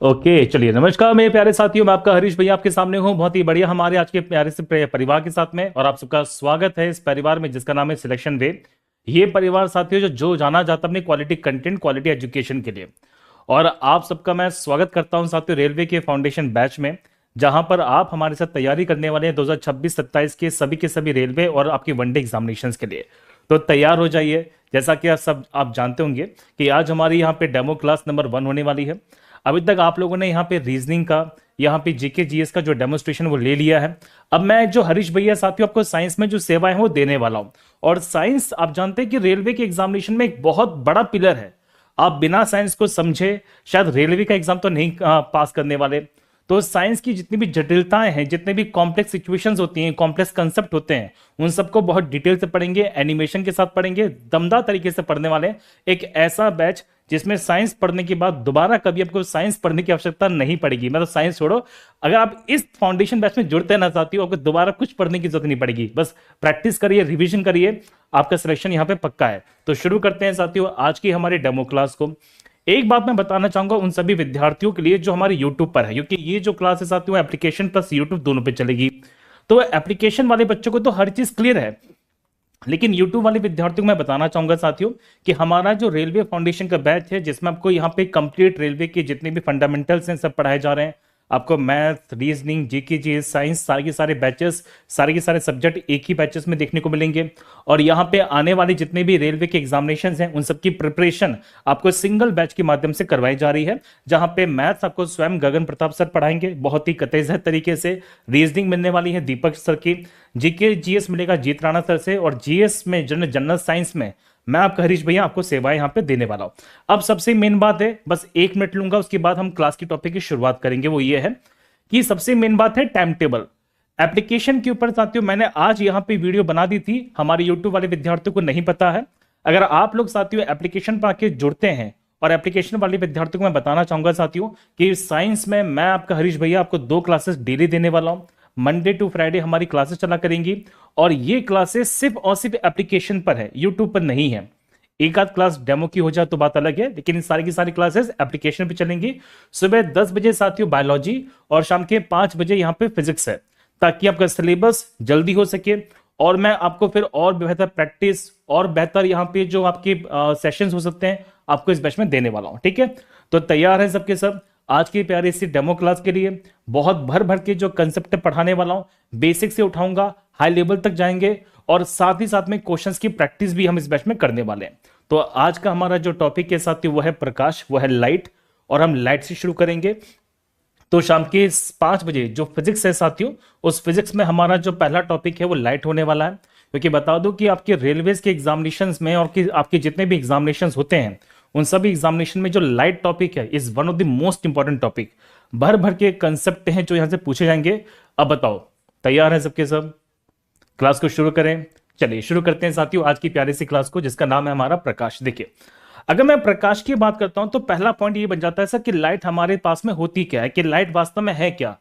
Okay, चलिए नमस्कार मेरे प्यारे साथियों, मैं आपका हरीश भैया आपके सामने हूँ। बहुत ही बढ़िया हमारे आज के प्यारे से परिवार के साथ में, और आप सबका स्वागत है इस परिवार में जिसका नाम है सिलेक्शन वे। ये परिवार साथियों जो जाना जाता है अपनी क्वालिटी कंटेंट, क्वालिटी एजुकेशन के लिए। और आप सबका मैं स्वागत करता हूं साथियों रेलवे के फाउंडेशन बैच में, जहां पर आप हमारे साथ तैयारी करने वाले हैं 2026-27 के सभी रेलवे और आपकी वनडे एग्जामिनेशंस के लिए। तो तैयार हो जाइए। जैसा कि आप जानते होंगे कि आज हमारी यहाँ पे डेमो क्लास नंबर 1 होने वाली है। अभी तक आप लोगों ने यहाँ पे रीजनिंग का, यहाँ पे जीके जीएस का जो डेमोस्ट्रेशन वो ले लिया है। अब मैं जो हरीश भैया साथियों आपको साइंस में जो सेवाएं हैं वो देने वाला हूँ। और साइंस आप जानते हैं कि रेलवे के एग्जामिनेशन में एक बहुत बड़ा पिलर है। आप बिना साइंस को समझे शायद रेलवे का एग्जाम तो नहीं पास करने वाले। तो साइंस की जितनी भी जटिलताएं हैं, जितने भी कॉम्प्लेक्स सिचुएशंस होती हैं, कॉम्प्लेक्स कंसेप्ट होते हैं, उन सबको बहुत डिटेल से पढ़ेंगे, एनिमेशन के साथ पढ़ेंगे, दमदार तरीके से पढ़ने वाले हैं। एक ऐसा बैच जिसमें साइंस पढ़ने के बाद दोबारा कभी आपको साइंस पढ़ने की आवश्यकता नहीं पड़ेगी। मतलब साइंस छोड़ो, अगर आप इस फाउंडेशन बैच में जुड़ते ना चाहती हो, आपको दोबारा कुछ पढ़ने की जरूरत नहीं पड़ेगी। बस प्रैक्टिस करिए, रिवीजन करिए, आपका सिलेक्शन यहाँ पे पक्का है। तो शुरू करते हैं साथियों आज की हमारी डेमो क्लास को। एक बात मैं बताना चाहूंगा उन सभी विद्यार्थियों के लिए जो हमारे यूट्यूब पर है, क्योंकि ये जो क्लास है साथियों एप्लीकेशन प्लस यूट्यूब दोनों पे चलेगी। तो एप्लीकेशन वाले बच्चों को तो हर चीज क्लियर है, लेकिन यूट्यूब वाले विद्यार्थियों को मैं बताना चाहूंगा साथियों कि हमारा जो रेलवे फाउंडेशन का बैच है, जिसमें आपको यहाँ पे कंप्लीट रेलवे के जितने भी फंडामेंटल्स हैं सब पढ़ाए जा रहे हैं। आपको math, reasoning, GK GS, science, सारे के सारे बैचेस, सारे के सारे सब्जेक्ट एक ही बैचेस में देखने को मिलेंगे। और यहाँ पे आने वाले जितने भी रेलवे के एग्जामिनेशंस हैं उन सबकी प्रिपरेशन आपको सिंगल बैच के माध्यम से करवाई जा रही है। जहां पे मैथ्स आपको स्वयं गगन प्रताप सर पढ़ाएंगे बहुत ही कतई तरीके से। रीजनिंग मिलने वाली है दीपक सर की। जीके जीएस मिलेगा जीत राणा सर से। और जीएस में जनरल साइंस में मैं आपका हरीश भैया आपको सेवाएं यहां पे देने वाला हूं। अब सबसे मेन बात है, बस 1 मिनट लूंगा, उसके बाद हम क्लास की टॉपिक की शुरुआत करेंगे। वो ये है कि सबसे मेन बात है टाइम टेबल। एप्लीकेशन के ऊपर साथियों मैंने आज यहां पे वीडियो बना दी थी, हमारे यूट्यूब वाले विद्यार्थियों को नहीं पता है। अगर आप लोग साथियों एप्लीकेशन पर आके जुड़ते हैं, और एप्लीकेशन वाले विद्यार्थियों को मैं बताना चाहूंगा साथियों कि साइंस में मैं आपका हरीश भैया आपको 2 क्लासेस डेली देने वाला हूं। मंडे टू फ्राइडे हमारी क्लासेस चला करेंगी, और ये क्लासेस सिर्फ और सिर्फ एप्लीकेशन पर है, यूट्यूब पर नहीं है। एक आध क्लास डेमो की हो जाए तो बात अलग है, लेकिन सारी की सारी क्लासेस एप्लीकेशन पे चलेंगी। सुबह 10 बजे साथियों बायोलॉजी, और शाम के 5 बजे यहाँ पे फिजिक्स है, ताकि आपका सिलेबस जल्दी हो सके। और मैं आपको फिर और बेहतर प्रैक्टिस और बेहतर यहाँ पे जो आपके सेशंस हो सकते हैं आपको इस बैच में देने वाला हूँ। ठीक है, तो तैयार है सबके सब आज की प्यारी सी डेमो क्लास के लिए। बहुत भर भर के जो कंसेप्ट पढ़ाने वाला हूं, बेसिक से उठाऊंगा, हाई लेवल तक जाएंगे, और साथ ही साथ में क्वेश्चंस की प्रैक्टिस भी हम इस बैच में करने वाले हैं। तो आज का हमारा जो टॉपिक है साथियों वो है प्रकाश, वो है लाइट, और हम लाइट से शुरू करेंगे। तो शाम के 5 बजे जो फिजिक्स है साथियों, उस फिजिक्स में हमारा जो पहला टॉपिक है वो लाइट होने वाला है। क्योंकि बता दो कि आपके रेलवेज के एग्जामिनेशंस में और कि आपके जितने भी एग्जामिनेशंस होते हैं उन सभी एग्जामिनेशन में जो लाइट टॉपिक है is one of the most important topic. भर भर के कंसेप्ट हैं जो यहां से पूछे जाएंगे। अब बताओ तैयार है सबके सब? क्लास को शुरू करें। चलिए शुरू करते हैं साथियों आज की प्यारी सी क्लास को, जिसका नाम है हमारा प्रकाश। देखिए, अगर मैं प्रकाश की बात करता हूं तो पहला पॉइंट ये बन जाता है सर कि लाइट हमारे पास में होती क्या है, कि लाइट वास्तव में है क्या।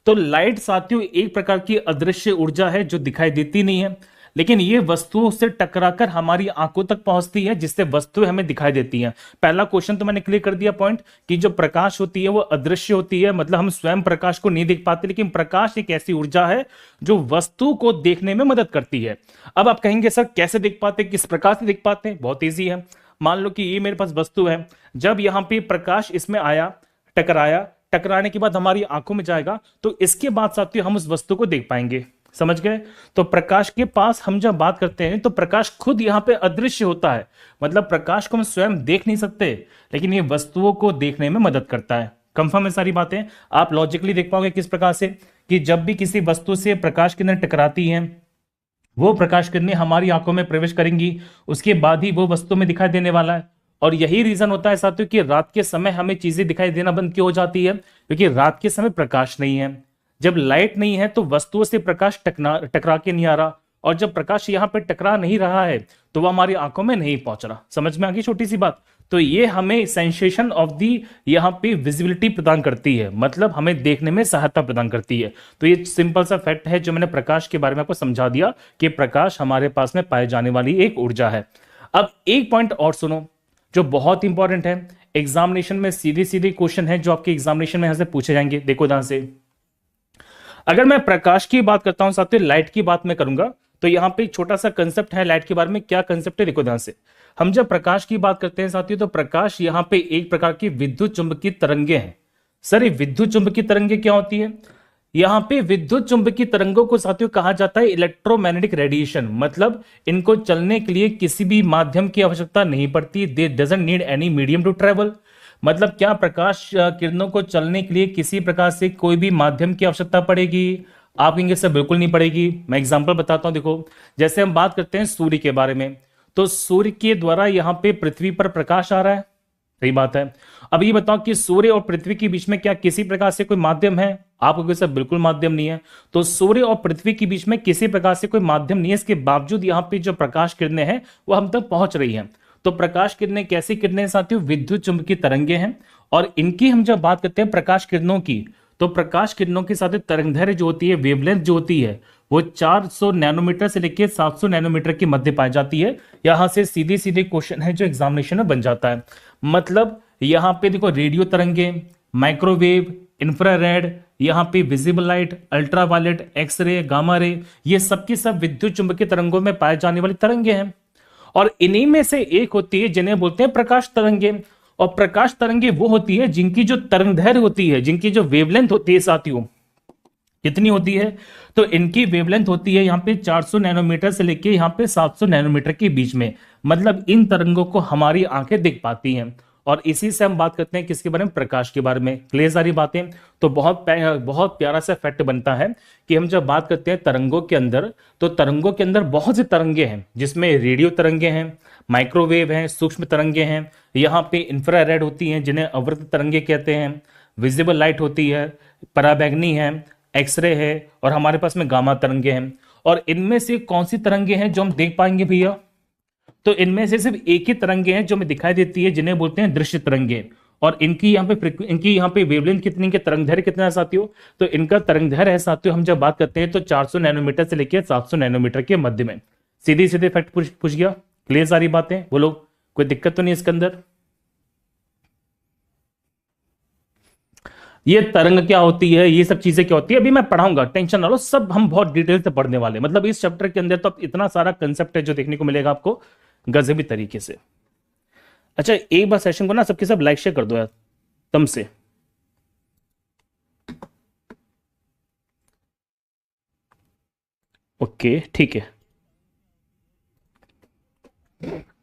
तो लाइट साथियों एक प्रकार की अदृश्य ऊर्जा है जो दिखाई देती नहीं है, लेकिन ये वस्तुओं से टकराकर हमारी आंखों तक पहुंचती है, जिससे वस्तुएं हमें दिखाई देती हैं। पहला क्वेश्चन तो मैंने क्लियर कर दिया पॉइंट कि जो प्रकाश होती है वो अदृश्य होती है, मतलब हम स्वयं प्रकाश को नहीं देख पाते, लेकिन प्रकाश एक ऐसी ऊर्जा है जो वस्तु को देखने में मदद करती है। अब आप कहेंगे सर कैसे देख पाते, किस प्रकार से देख पाते हैं? बहुत ईजी है। मान लो कि ये मेरे पास वस्तु है, जब यहां पे प्रकाश इसमें आया, टकराया, टकराने के बाद हमारी आंखों में जाएगा, तो इसके बाद साथियों हम उस वस्तु को देख पाएंगे। समझ गए? तो प्रकाश के पास हम जब बात करते हैं तो प्रकाश खुद यहां पे अदृश्य होता है, मतलब प्रकाश को हम स्वयं देख नहीं सकते, लेकिन ये वस्तुओं को देखने में मदद करता है। कंफर्म है सारी बातें? आप लॉजिकली देख पाओगे किस प्रकार से कि जब भी किसी वस्तु से प्रकाश किरणें टकराती हैं, वो प्रकाश किरणें हमारी आंखों में प्रवेश करेंगी, उसके बाद ही वो वस्तु में दिखाई देने वाला है। और यही रीजन होता है साथियों कि रात के समय हमें चीजें दिखाई देना बंद क्यों हो जाती है, क्योंकि रात के समय प्रकाश नहीं है। जब लाइट नहीं है तो वस्तुओं से प्रकाश टकरा के नहीं आ रहा, और जब प्रकाश यहां पे टकरा नहीं रहा है तो वह हमारी आंखों में नहीं पहुंच रहा। समझ में आ गई छोटी सी बात? तो ये हमें सेंसेशन ऑफ दी यहाँ पे विजिबिलिटी प्रदान करती है, मतलब हमें देखने में सहायता प्रदान करती है। तो ये सिंपल सा फैक्ट है जो मैंने प्रकाश के बारे में आपको समझा दिया कि प्रकाश हमारे पास में पाए जाने वाली एक ऊर्जा है। अब एक पॉइंट और सुनो, जो बहुत इंपॉर्टेंट है, एग्जामिनेशन में सीधी सीधी क्वेश्चन है जो आपके एग्जामिनेशन में यहां से पूछे जाएंगे। देखो ध्यान से, अगर मैं प्रकाश की बात करता हूं साथियों, लाइट की बात मैं करूंगा, तो यहां पे एक छोटा सा कंसेप्ट है लाइट के बारे में। क्या कंसेप्ट है, देखो ध्यान से। हम जब प्रकाश की बात करते हैं साथियों, तो प्रकाश यहां पे एक प्रकार की विद्युत चुंबकीय तरंगे हैं। सर, ये विद्युत चुंबकीय तरंगे क्या होती है? यहां पे विद्युत चुंबकीय तरंगों को साथियों कहा जाता है इलेक्ट्रोमैग्नेटिक रेडिएशन। मतलब इनको चलने के लिए किसी भी माध्यम की आवश्यकता नहीं पड़ती। They doesn't need any medium to travel. मतलब क्या प्रकाश किरणों को चलने के लिए किसी प्रकार से कोई भी माध्यम की आवश्यकता पड़ेगी? आप कहेंगे सर बिल्कुल नहीं पड़ेगी। मैं एग्जांपल बताता हूं। देखो, जैसे हम बात करते हैं सूर्य के बारे में, तो सूर्य के द्वारा यहां पे पृथ्वी पर प्रकाश आ रहा है, सही बात है। अब ये बताओ कि सूर्य और पृथ्वी के बीच में क्या किसी प्रकार से कोई माध्यम है? आप कहोगे सर बिल्कुल माध्यम नहीं है। तो सूर्य और पृथ्वी के बीच में किसी प्रकार से कोई माध्यम नहीं है, इसके बावजूद यहां पे जो प्रकाश किरणें हैं वो हम तक पहुंच रही हैं। तो प्रकाश किरणें कैसी किरणें साथियों? विद्युत चुंबकीय तरंगे हैं। और इनकी हम जब बात करते हैं प्रकाश किरणों की, तो प्रकाश किरणों के साथ तरंगदैर्घ्य जो होती है, वेवलेंथ जो होती है, वो 400 नैनोमीटर से लेकर 700 नैनोमीटर के मध्य पाई जाती है। यहां से सीधे सीधे क्वेश्चन है जो एग्जामिनेशन में बन जाता है। मतलब यहां पे देखो, रेडियो तरंगे, माइक्रोवेव, इंफ्रारेड, यहां पे visible light, ultraviolet, X ray, gamma ray, ये सबकी सब विद्युत चुंबकीय तरंगों में पाए जाने वाली तरंगे हैं। और इन्हीं में से एक होती है जिन्हें बोलते हैं प्रकाश तरंगे। और प्रकाश तरंगे वो होती है जिनकी जो तरंगदैर्घ्य होती है, जिनकी जो वेवलेंथ होती है साथियों, कितनी होती है? तो इनकी वेवलेंथ होती है यहां पे 400 नैनोमीटर से लेके यहां पे 700 नैनोमीटर के बीच में। मतलब इन तरंगों को हमारी आंखें देख पाती हैं। और इसी से हम बात करते हैं किसके बारे में? प्रकाश के बारे में। क्लियर सारी बातें? तो बहुत बहुत प्यारा सा फैक्ट बनता है कि हम जब बात करते हैं तरंगों के अंदर, तो तरंगों के अंदर बहुत से तरंगे हैं, जिसमें रेडियो तरंगे हैं, माइक्रोवेव हैं, सूक्ष्म तरंगे हैं, यहाँ पे इंफ्रारेड होती हैं जिन्हें अवृत तरंगे कहते हैं, विजिबल लाइट होती है, पराबैंगनी है, एक्सरे है, और हमारे पास में गामा तरंगे हैं। और इनमें से कौन सी तरंगे हैं जो हम देख पाएंगे भैया? तो इनमें से सिर्फ एक ही तरंगे हैं जो हमें दिखाई देती है, जिन्हें बोलते हैं दृश्य तरंगे। और इनकी यहाँ पे वेवलेंथ कितनी के, तरंगदैर्घ्य कितना है साथियों? तो इनका तरंगदैर्घ्य है साथियों, हम जब बात करते हैं तो 400 नैनोमीटर से लेकर 700 नैनोमीटर के मध्य में। सीधे सीधे फैक्ट पूछ गया। क्लियर सारी बातें? बोलो, कोई दिक्कत तो नहीं इसके अंदर? ये तरंग क्या होती है, ये सब चीजें क्या होती है, अभी मैं पढ़ाऊंगा, टेंशन ना लो, सब हम बहुत डिटेल से पढ़ने वाले। मतलब इस चैप्टर के अंदर तो अब इतना सारा कंसेप्ट है जो देखने को मिलेगा आपको गजबी तरीके से। अच्छा, एक बार सेशन को ना सबके सब लाइक शेयर कर दो यार तम से। ओके, ठीक है।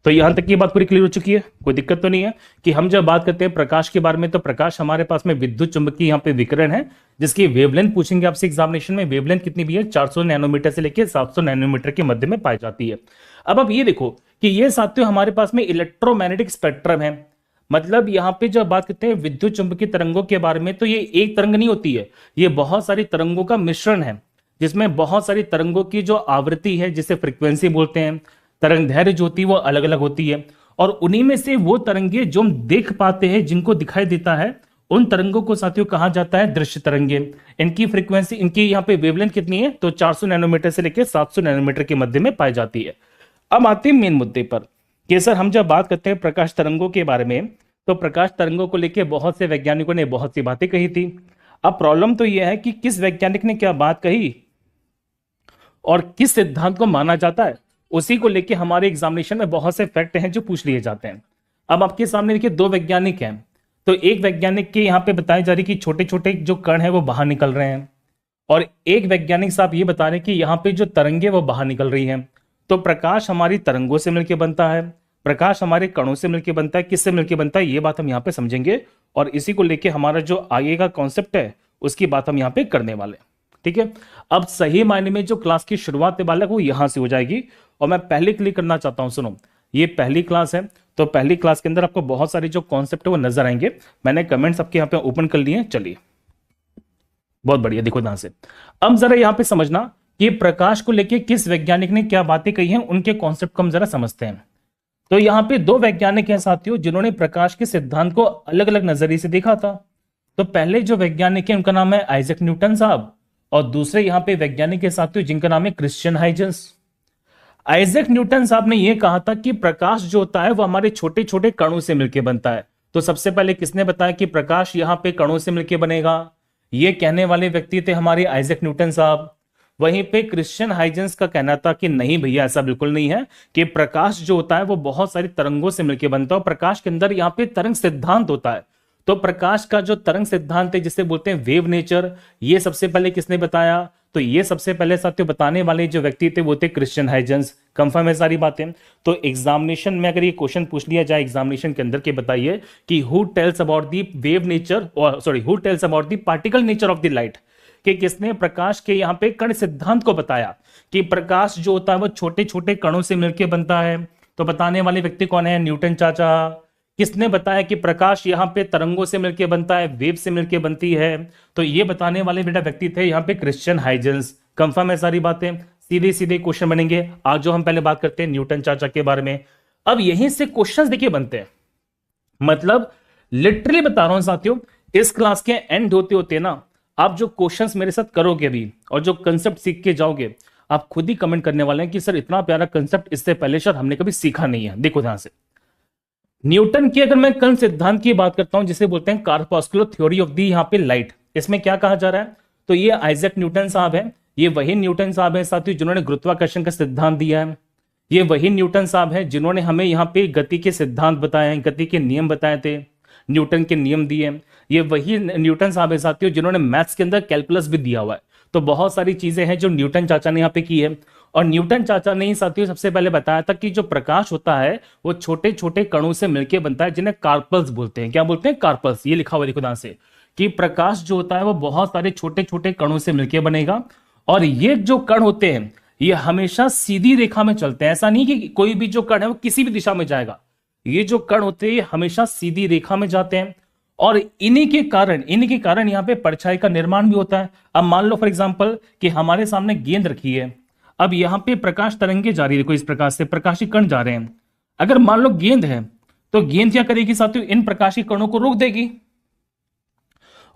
तो यहां तक की बात पूरी क्लियर हो चुकी है, कोई दिक्कत तो नहीं है कि हम जब बात करते हैं प्रकाश के बारे में, तो प्रकाश हमारे पास में विद्युत चुंबकीय यहाँ पे विकिरण है, जिसकी वेवलेंथ पूछेंगे आपसे एग्जामिनेशन में। वेवलेंथ कितनी भी है? 400 नैनोमीटर से लेकर 700 नैनोमीटर के मध्य में पाई जाती है। अब आप ये देखो कि ये साथियों हमारे पास में इलेक्ट्रोमैग्नेटिक स्पेक्ट्रम है। मतलब यहां पे जब बात करते हैं विद्युत चुंबकीय तरंगों के बारे में, तो ये एक तरंग नहीं होती है, ये बहुत सारी तरंगों का मिश्रण है, जिसमें बहुत सारी तरंगों की जो आवृत्ति है, जिसे फ्रीक्वेंसी बोलते हैं, तरंगदैर्घ्य जो होती है वो अलग अलग होती है। और उन्हीं में से वो तरंगे जो हम देख पाते हैं, जिनको दिखाई देता है, उन तरंगों को साथियों कहा जाता है दृश्य तरंगे। इनकी फ्रीक्वेंसी, इनकी यहाँ पे वेवलेंथ कितनी है? तो 400 नैनोमीटर से लेकर 700 नैनोमीटर के मध्य में पाई जाती है। अब आते हैं मेन मुद्दे पर कि सर हम जब बात करते हैं प्रकाश तरंगों के बारे में, तो प्रकाश तरंगों को लेकर बहुत से वैज्ञानिकों ने बहुत सी बातें कही थी। अब प्रॉब्लम तो यह है कि किस वैज्ञानिक ने क्या बात कही और किस सिद्धांत को माना जाता है, उसी को लेके हमारे एग्जामिनेशन में बहुत से फैक्ट हैं जो पूछ लिए जाते हैं। अब आपके सामने देखिए दो वैज्ञानिक हैं, तो एक वैज्ञानिक के यहाँ पे बताई जा रही कि छोटे छोटे जो कण हैं वो बाहर निकल रहे हैं, और एक वैज्ञानिक साहब ये बता रहे हैं कि यहाँ पे जो तरंगे वो बाहर निकल रही हैं। तो प्रकाश हमारी तरंगों से मिलकर बनता है, प्रकाश हमारे कणों से मिलकर बनता है, किससे मिलकर बनता है ये बात हम यहाँ पे समझेंगे, और इसी को लेके हमारा जो आगे का कॉन्सेप्ट है उसकी बात हम यहाँ पे करने वाले। ठीक है, अब सही मायने में जो क्लास की शुरुआत है बालक वो यहां से हो जाएगी। और मैं पहले क्लिक करना चाहता हूं, सुनो, ये पहली क्लास है, तो पहली क्लास के अंदर आपको बहुत सारे जो कॉन्सेप्ट है वो नजर आएंगे। मैंने कमेंट्स आपके यहाँ पे ओपन कर लिए हैं, चलिए बहुत बढ़िया। देखो ध्यान से, अब जरा यहाँ पे समझना कि प्रकाश को लेके किस वैज्ञानिक ने क्या बातें कही हैं, उनके कॉन्सेप्ट को हम जरा समझते हैं। तो यहाँ पे दो वैज्ञानिक हैं साथियों, जिन्होंने प्रकाश के सिद्धांत को अलग अलग नजरिए से देखा था। तो पहले जो वैज्ञानिक है उनका नाम है आइजैक न्यूटन साहब, और दूसरे यहाँ पे वैज्ञानिक के साथियों जिनका नाम है क्रिश्चियन हाइजेंस। आइजैक न्यूटन साहब ने यह कहा था कि प्रकाश जो होता है वो हमारे छोटे छोटे कणों से मिलकर बनता है। तो सबसे पहले किसने बताया कि प्रकाश यहां पे कणों से मिलकर बनेगा? ये कहने वाले व्यक्ति थे हमारे आइजैक न्यूटन साहब। वहीं पे क्रिश्चियन हाइजेंस का कहना था कि नहीं भैया, ऐसा बिल्कुल नहीं है, कि प्रकाश जो होता है वो बहुत सारी तरंगों से मिलकर बनता है और प्रकाश के अंदर यहाँ पे तरंग सिद्धांत होता है। तो प्रकाश का जो तरंग सिद्धांत है जिसे बोलते हैं वेव नेचर, ये सबसे पहले किसने बताया? तो ये सबसे पहले साथियों बताने वाले जो व्यक्ति थे वो थे क्रिश्चियन हाइजेंस। कंफर्म है सारी बातें? तो एग्जामिनेशन में अगर ये क्वेश्चन पूछ लिया जाए एग्जामिनेशन के अंदर के, बताइए कि who tells about the wave nature, और sorry who tells about the particle nature of the light, कि किसने प्रकाश के यहाँ पे कण सिद्धांत को बताया कि प्रकाश जो होता है वो छोटे छोटे कणों से मिलकर बनता है। तो बताने वाले व्यक्ति कौन है? न्यूटन चाचा। किसने बताया कि प्रकाश यहाँ पे तरंगों से मिलकर बनता है, वेव से मिलकर बनती है? तो ये बताने वाले बेटा व्यक्ति थे यहाँ पे क्रिश्चियन हाइजेंस। कंफर्म है सारी बातें? सीधे सीधे क्वेश्चन बनेंगे। आज जो हम पहले बात करते हैं न्यूटन चाचा के बारे में, अब यहीं से क्वेश्चंस देखिए बनते हैं। मतलब लिटरली बता रहा हूं साथियों, इस क्लास के एंड होते होते ना आप जो क्वेश्चंस मेरे साथ करोगे अभी और जो कंसेप्ट सीख के जाओगे, आप खुद ही कमेंट करने वाले हैं कि सर इतना प्यारा कंसेप्ट इससे पहले शायद हमने कभी सीखा नहीं है। देखो ध्यान से, न्यूटन की अगर मैं कण सिद्धांत की बात करता हूं जिसे बोलते हैं कार्पस्कुलर थ्योरी ऑफ दी यहाँ पे लाइट, इसमें क्या कहा जा रहा है? तो ये आइजैक न्यूटन साहब है, ये वही न्यूटन साहब है साथियों जिन्होंने गुरुत्वाकर्षण का सिद्धांत दिया है। ये वही न्यूटन साहब है जिन्होंने हमें यहाँ पे गति के सिद्धांत बताए हैं, गति के नियम बताए थे, न्यूटन के नियम दिए। ये वही न्यूटन साहब है साथियों जिन्होंने मैथ्स के अंदर कैलकुलस भी दिया हुआ है। तो बहुत सारी चीजें हैं जो न्यूटन चाचा ने यहाँ पे की है। और न्यूटन चाचा ने ही साथियों सबसे पहले बताया था कि जो प्रकाश होता है वो छोटे छोटे कणों से मिलकर बनता है जिन्हें कार्पल्स बोलते हैं। क्या बोलते हैं? कार्पल्स। ये लिखा हुआ देखो ध्यान से कि प्रकाश जो होता है वो बहुत सारे छोटे छोटे कणों से मिलकर बनेगा। और ये जो कण होते हैं ये हमेशा सीधी रेखा में चलते हैं। ऐसा नहीं कि कोई भी जो कण है वो किसी भी दिशा में जाएगा। ये जो कण होते हैं हमेशा सीधी रेखा में जाते हैं और इन्हीं के कारण यहाँ पे परछाई का निर्माण भी होता है। अब मान लो फॉर एग्जांपल कि हमारे सामने गेंद रखी है, अब यहाँ पे प्रकाश तरंगे जा रही है, देखो इस प्रकार से प्रकाशी कण जा रहे हैं। अगर मान लो गेंद है तो गेंद क्या करेगी साथियों? इन प्रकाशी कणों को रोक देगी।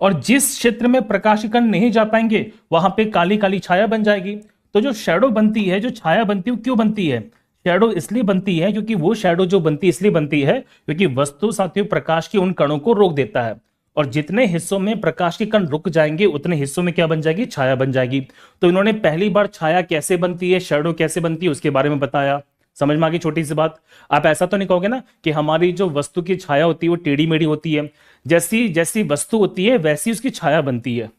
और जिस क्षेत्र में प्रकाशी कण नहीं जा पाएंगे वहां पे काली काली छाया बन जाएगी। तो जो शैडो बनती है, जो छाया बनती है, वो क्यों बनती है? शैडो इसलिए बनती है क्योंकि वो शैडो जो बनती है इसलिए बनती है क्योंकि वस्तु साथियों प्रकाश के उन कणों को रोक देता है। और जितने हिस्सों में प्रकाश के कण रुक जाएंगे उतने हिस्सों में क्या बन जाएगी? छाया बन जाएगी। तो इन्होंने पहली बार छाया कैसे बनती है, शैडो कैसे बनती है, उसके बारे में बताया। समझ में आ गई छोटी सी बात? आप ऐसा तो नहीं कहोगे ना कि हमारी जो वस्तु की छाया होती है वो टेढ़ी मेढ़ी होती है। जैसी जैसी वस्तु होती है वैसी उसकी छाया बनती है।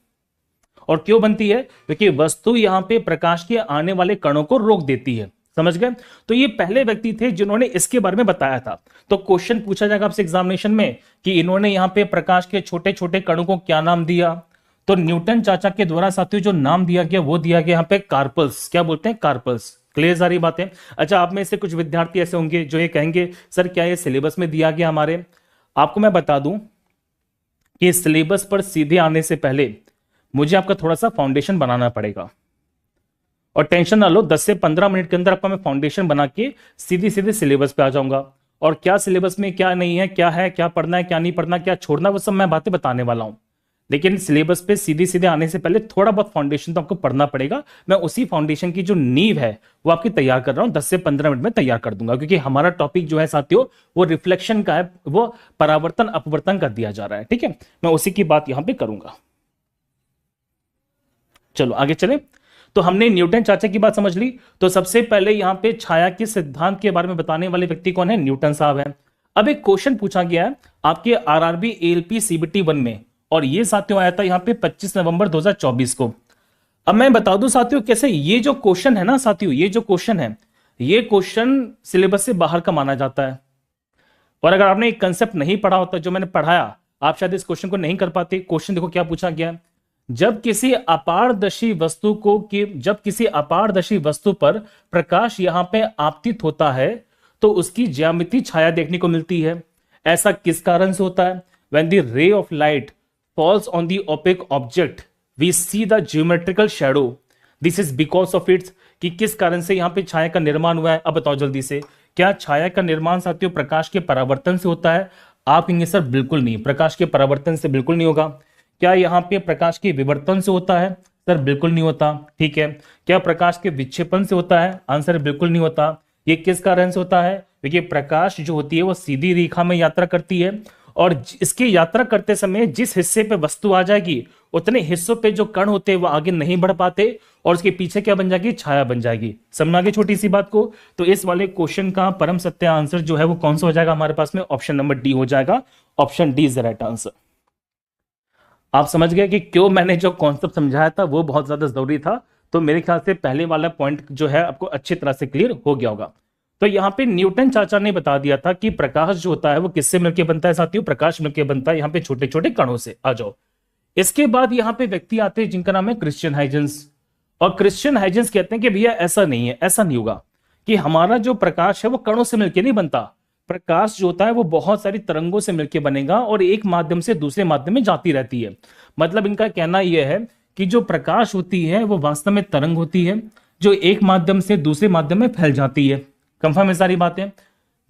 और क्यों बनती है? क्योंकि वस्तु यहां पे प्रकाश के आने वाले कणों को रोक देती है। समझ गए? तो ये पहले व्यक्ति थे जिन्होंने इसके बारे में बताया था। तो क्वेश्चन पूछा जाएगा आपसे एग्जामिनेशन में कि इन्होंने यहां पे प्रकाश के छोटे छोटे कणों को क्या नाम दिया? तो न्यूटन चाचा के द्वारा साथियों जो नाम दिया गया वो दिया गया यहाँ पे कार्पल्स। क्या बोलते हैं? कार्पल्स। क्लियर सारी बातें? अच्छा, आप में से कुछ विद्यार्थी ऐसे होंगे जो ये कहेंगे सर क्या ये सिलेबस में दिया गया हमारे? आपको मैं बता दूं कि सिलेबस पर सीधे आने से पहले मुझे आपका थोड़ा सा फाउंडेशन बनाना पड़ेगा। और टेंशन ना लो, 10 से 15 मिनट के अंदर आपका मैं फाउंडेशन बना के सीधे सीधे सिलेबस पे आ जाऊंगा। और क्या सिलेबस में क्या नहीं है, क्या पढ़ना है, क्या नहीं पढ़ना, क्या छोड़ना, वो सब मैं बातें बताने वाला हूं। लेकिन सिलेबस पे सीधे सीधे आने से पहले थोड़ा बहुत फाउंडेशन तो आपको पढ़ना पड़ेगा। मैं उसी फाउंडेशन की जो नींव है वो आपकी तैयार कर रहा हूं, 10 से 15 मिनट में तैयार कर दूंगा। क्योंकि हमारा टॉपिक जो है साथियों वो रिफ्लेक्शन का है, वो परावर्तन अपवर्तन का दिया जा रहा है। ठीक है, मैं उसी की बात यहां पर करूंगा। चलो आगे चले। तो हमने न्यूटन चाचा की बात समझ ली। तो सबसे पहले यहां पे छाया के सिद्धांत के बारे में बताने वाले व्यक्ति कौन है? न्यूटन साहब है। अब एक क्वेश्चन पूछा गया है आपके आरआरबी एएलपी सीबीटी 1 में, और ये साथियों आया था यहां पे 25 नवंबर 2024 को। अब मैं बता दूं साथियों कैसे ये जो क्वेश्चन है ना साथियों, ये जो क्वेश्चन है ये क्वेश्चन सिलेबस से बाहर का माना जाता है। और अगर आपने एक कंसेप्ट नहीं पढ़ा होता जो मैंने पढ़ाया, आप शायद इस क्वेश्चन को नहीं कर पाते। क्वेश्चन देखो क्या पूछा गया है। जब किसी अपारदर्शी वस्तु पर प्रकाश यहां पे आपतित होता है तो उसकी ज्यामिति छाया देखने को मिलती है। ऐसा किस कारण से होता है? When the ray of light falls on the opaque object, we see the geometrical shadow. This is because of its, कि किस कारण से यहां पे छाया का निर्माण हुआ है। अब बताओ जल्दी से, क्या छाया का निर्माण साथियों प्रकाश के परावर्तन से होता है? आप कहेंगे सर बिल्कुल नहीं, प्रकाश के परावर्तन से बिल्कुल नहीं होगा। क्या यहां पे प्रकाश के विवर्तन से होता है? सर बिल्कुल नहीं होता। ठीक है, क्या प्रकाश के विक्षेपण से होता है? आंसर बिल्कुल नहीं होता। ये किस कारण से होता है? देखिए प्रकाश जो होती है वो सीधी रेखा में यात्रा करती है, और इसकी यात्रा करते समय जिस हिस्से पे वस्तु आ जाएगी उतने हिस्सों पे जो कण होते हैं वो आगे नहीं बढ़ पाते, और उसके पीछे क्या बन जाएगी? छाया बन जाएगी। समझ आगे छोटी सी बात को। तो इस वाले क्वेश्चन का परम सत्य आंसर जो है वो कौन सा हो जाएगा हमारे पास में? ऑप्शन नंबर डी हो जाएगा। Option D is the right answer. आप समझ गए कि क्यों मैंने जो कॉन्सेप्ट समझाया था वो बहुत ज्यादा जरूरी था। तो मेरे ख्याल से पहले वाला पॉइंट जो है आपको अच्छी तरह से क्लियर हो गया होगा। तो यहाँ पे न्यूटन चाचा ने बता दिया था कि प्रकाश जो होता है वो किससे मिलकर बनता है साथियों? प्रकाश मिलकर बनता है यहाँ पे छोटे छोटे कणों से। आ जाओ। इसके बाद यहाँ पे व्यक्ति आते हैं जिनका नाम है क्रिश्चियन हाइजेंस। और क्रिश्चियन हाइजेंस कहते हैं कि भैया ऐसा नहीं है, ऐसा नहीं होगा कि हमारा जो प्रकाश है वो कणों से मिलकर नहीं बनता। प्रकाश जो होता है वो बहुत सारी तरंगों से मिलकर बनेगा और एक माध्यम से दूसरे माध्यम में जाती रहती है। मतलब इनका कहना यह है कि जो प्रकाश होती है वो वास्तव में तरंग होती है जो एक माध्यम से दूसरे माध्यम में फैल जाती है। कंफर्म है सारी बातें?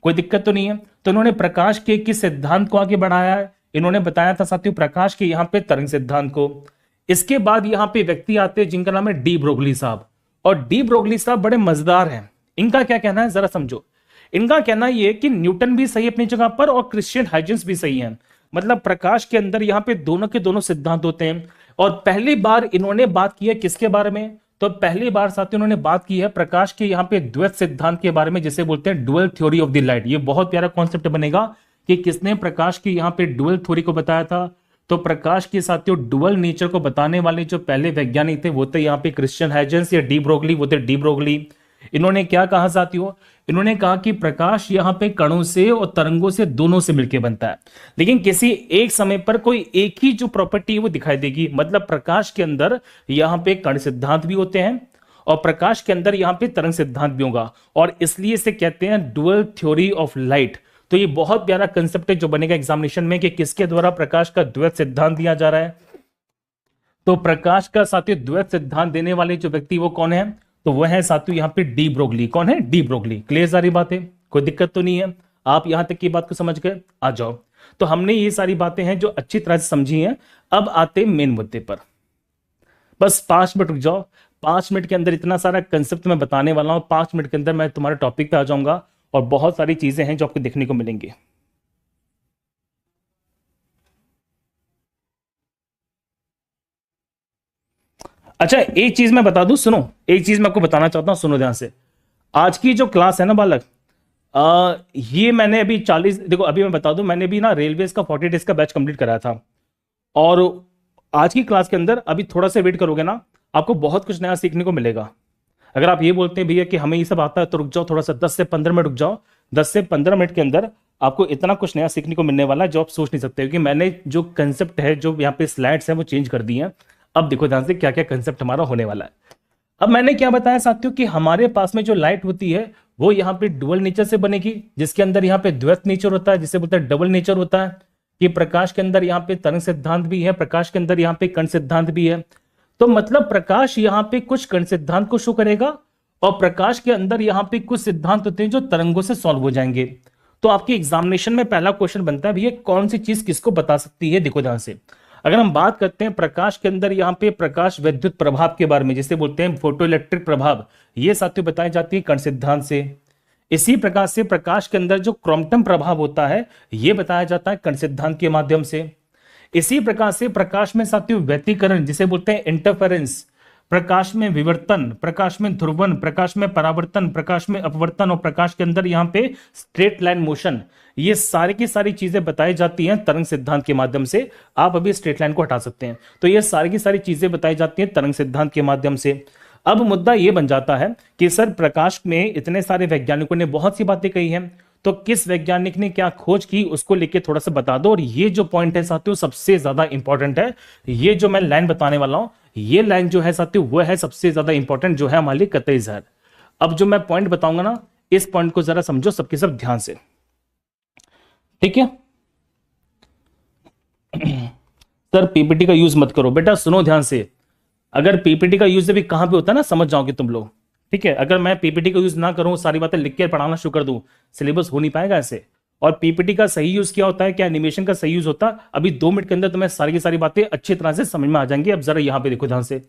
कोई दिक्कत तो नहीं है? तो इन्होंने प्रकाश के किस सिद्धांत को आगे बढ़ाया है? इन्होंने बताया था साथियों प्रकाश के यहाँ पे तरंग सिद्धांत को। इसके बाद यहाँ पे व्यक्ति आते हैं जिनका नाम है डी ब्रोगली साहब। और डी ब्रोगली साहब बड़े मजेदार हैं। इनका क्या कहना है जरा समझो। इनका कहना यह कि न्यूटन भी सही अपनी जगह पर और क्रिश्चियन हाइजेंस भी सही है। मतलब प्रकाश के अंदर यहाँ पे दोनों के दोनों सिद्धांत होते हैं। और पहली बार इन्होंने बात की है किसके बारे में? तो पहली बार साथियों उन्होंने बात की है प्रकाश के यहाँ पे द्वैत सिद्धांत के बारे में, जिसे बोलते हैं dual theory of the light. ये बहुत प्यारा कॉन्सेप्ट बनेगा कि किसने प्रकाश की यहाँ पे डुअल थ्योरी को बताया था। तो प्रकाश के साथियों डुअल नेचर को बताने वाले जो पहले वैज्ञानिक थे वो थे यहाँ पे क्रिश्चियन हाइजेंस या डी ब्रोगली। वो थे डी ब्रोगली। इन्होंने क्या कहा साथियों? इन्होंने कहा कि प्रकाश यहाँ पे कणों से और तरंगों से दोनों से मिलकर बनता है, लेकिन किसी एक समय पर कोई एक ही जो प्रॉपर्टी है वो दिखाई देगी। मतलब प्रकाश के अंदर यहाँ पे कण सिद्धांत भी होते हैं और प्रकाश के अंदर यहाँ पे तरंग सिद्धांत भी होगा, और इसलिए इसे कहते हैं डुअल थ्योरी ऑफ लाइट। तो ये बहुत प्यारा कंसेप्ट है जो बनेगा एग्जामिनेशन में कि किसके द्वारा प्रकाश का द्वैत सिद्धांत दिया जा रहा है। तो प्रकाश का साथियों द्वैत सिद्धांत देने वाले जो व्यक्ति वो कौन है? तो वह है साथियों यहाँ पे डी ब्रोगली। कौन है? De Broglie. क्लियर सारी बातें? कोई दिक्कत तो नहीं है? आप यहां तक की बात को समझ गए? आ जाओ। तो हमने ये सारी बातें हैं जो अच्छी तरह से समझी हैं। अब आते मेन मुद्दे पर। बस 5 मिनट रुक जाओ। 5 मिनट के अंदर इतना सारा कंसेप्ट मैं बताने वाला हूं। 5 मिनट के अंदर मैं तुम्हारे टॉपिक पे आ जाऊंगा और बहुत सारी चीजें हैं जो आपको देखने को मिलेंगी। अच्छा एक चीज मैं बता दूं, सुनो। एक चीज मैं आपको बताना चाहता हूं, सुनो ध्यान से। आज की जो क्लास है ना बालक, ये मैंने अभी 40, देखो अभी मैं बता दूं, मैंने भी ना रेलवेज का 40 डेज का बैच कंप्लीट कराया था। और आज की क्लास के अंदर अभी थोड़ा सा वेट करोगे ना, आपको बहुत कुछ नया सीखने को मिलेगा। अगर आप ये बोलते हैं भैया कि हमें ये सब आता है तो रुक जाओ थोड़ा सा, 10 से 15 मिनट रुक जाओ। 10 से 15 मिनट के अंदर आपको इतना कुछ नया सीखने को मिलने वाला है जो आप सोच नहीं सकते, क्योंकि मैंने जो कंसेप्ट है, जो यहाँ पे स्लाइड्स है वो चेंज कर दी हैं। अब देखो ध्यान से क्या क्या कंसेप्ट हमारा होने वाला है। अब मैंने क्या बताया साथियों कि हमारे पास में जो लाइट होती है वो यहाँ पे डुअल नेचर से बनेगी, जिसके अंदर यहाँ पे द्वैत नेचर होता है, जिसे बोलते हैं डबल नेचर होता है। कि प्रकाश के अंदर यहाँ पे तरंग सिद्धांत भी है, प्रकाश के अंदर यहाँ पे कण सिद्धांत भी है। तो मतलब प्रकाश यहाँ पे कुछ कण सिद्धांत को शो करेगा और प्रकाश के अंदर यहाँ पे कुछ सिद्धांत होते हैं जो तरंगों से सॉल्व हो जाएंगे। तो आपके एग्जामिनेशन में पहला क्वेश्चन बनता है भैया कौन सी चीज किसको बता सकती है? देखो ध्यान से, अगर हम बात करते हैं प्रकाश के अंदर यहाँ पे प्रकाश विद्युत प्रभाव के बारे में, जिसे बोलते हैं फोटो इलेक्ट्रिक प्रभाव, ये साथियों बताई जाती है कण सिद्धांत से। इसी प्रकार से प्रकाश के अंदर जो क्रोमटम प्रभाव होता है ये बताया जाता है कण सिद्धांत के माध्यम से। इसी प्रकार से प्रकाश में साथियों व्यतिकरण, जिसे बोलते हैं इंटरफेरेंस, प्रकाश में विवर्तन, प्रकाश में ध्रुवन, प्रकाश में परावर्तन, प्रकाश में अपवर्तन और प्रकाश के अंदर यहाँ पे स्ट्रेट लाइन मोशन, ये सारी की सारी चीजें बताई जाती हैं तरंग सिद्धांत के माध्यम से। आप अभी स्ट्रेट लाइन को हटा सकते हैं। तो ये सारी की सारी चीजें बताई जाती हैं तरंग सिद्धांत के माध्यम से। अब मुद्दा ये बन जाता है कि सर प्रकाश में इतने सारे वैज्ञानिकों ने बहुत सी बातें कही हैं, तो किस वैज्ञानिक ने क्या खोज की उसको लेके थोड़ा सा बता दो। और ये जो पॉइंट है साथियों सबसे ज्यादा इंपॉर्टेंट है। ये जो मैं लाइन बताने वाला हूं, ये लाइन जो है साथियों वो है सबसे ज्यादा इंपॉर्टेंट, जो है हमारे लिए कतई ज़हर। अब जो मैं पॉइंट बताऊंगा ना, इस पॉइंट को जरा समझो सबके सब ध्यान से, ठीक है? सर पीपीटी का यूज मत करो बेटा, सुनो ध्यान से। अगर पीपीटी का यूज भी कहां पे होता है ना, समझ जाओगे तुम लोग, ठीक है? अगर मैं पीपीटी का यूज ना करूं, सारी बातें लिख के पढ़ाना शुरू कर दूं, सिलेबस हो नहीं पाएगा ऐसे। और पीपीटी का सही यूज क्या होता है, क्या एनिमेशन का सही यूज होता है, अभी 2 मिनट के अंदर तुम्हें सारी की सारी बातें अच्छी तरह से समझ में आ जाएंगी। अब जरा यहां पे देखो ध्यान से।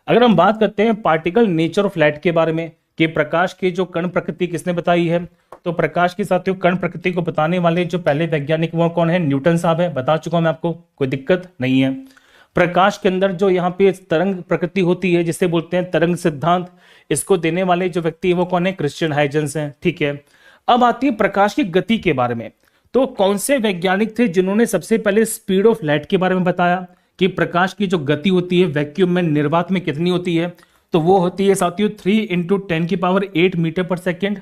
अगर हम बात करते हैं पार्टिकल नेचर ऑफ लाइट के बारे में कि प्रकाश की जो कण प्रकृति किसने बताई है, तो प्रकाश के साथियों कण प्रकृति को बताने वाले जो पहले वैज्ञानिक वो कौन है, न्यूटन साहब है। बता चुका हूं मैं आपको, कोई दिक्कत नहीं है। प्रकाश के अंदर जो यहाँ पे तरंग प्रकृति होती है जिसे बोलते हैं तरंग सिद्धांत, इसको देने वाले जो व्यक्ति है वो कौन है, क्रिश्चियन हाइजेंस हैं। ठीक है, अब आती है प्रकाश की गति के बारे में। तो कौन से वैज्ञानिक थे जिन्होंने सबसे पहले स्पीड ऑफ लाइट के बारे में बताया कि प्रकाश की जो गति होती है वैक्यूम में, निर्वात में कितनी होती है, तो वो होती है साथियों 3 × 10⁸ मीटर पर सेकेंड।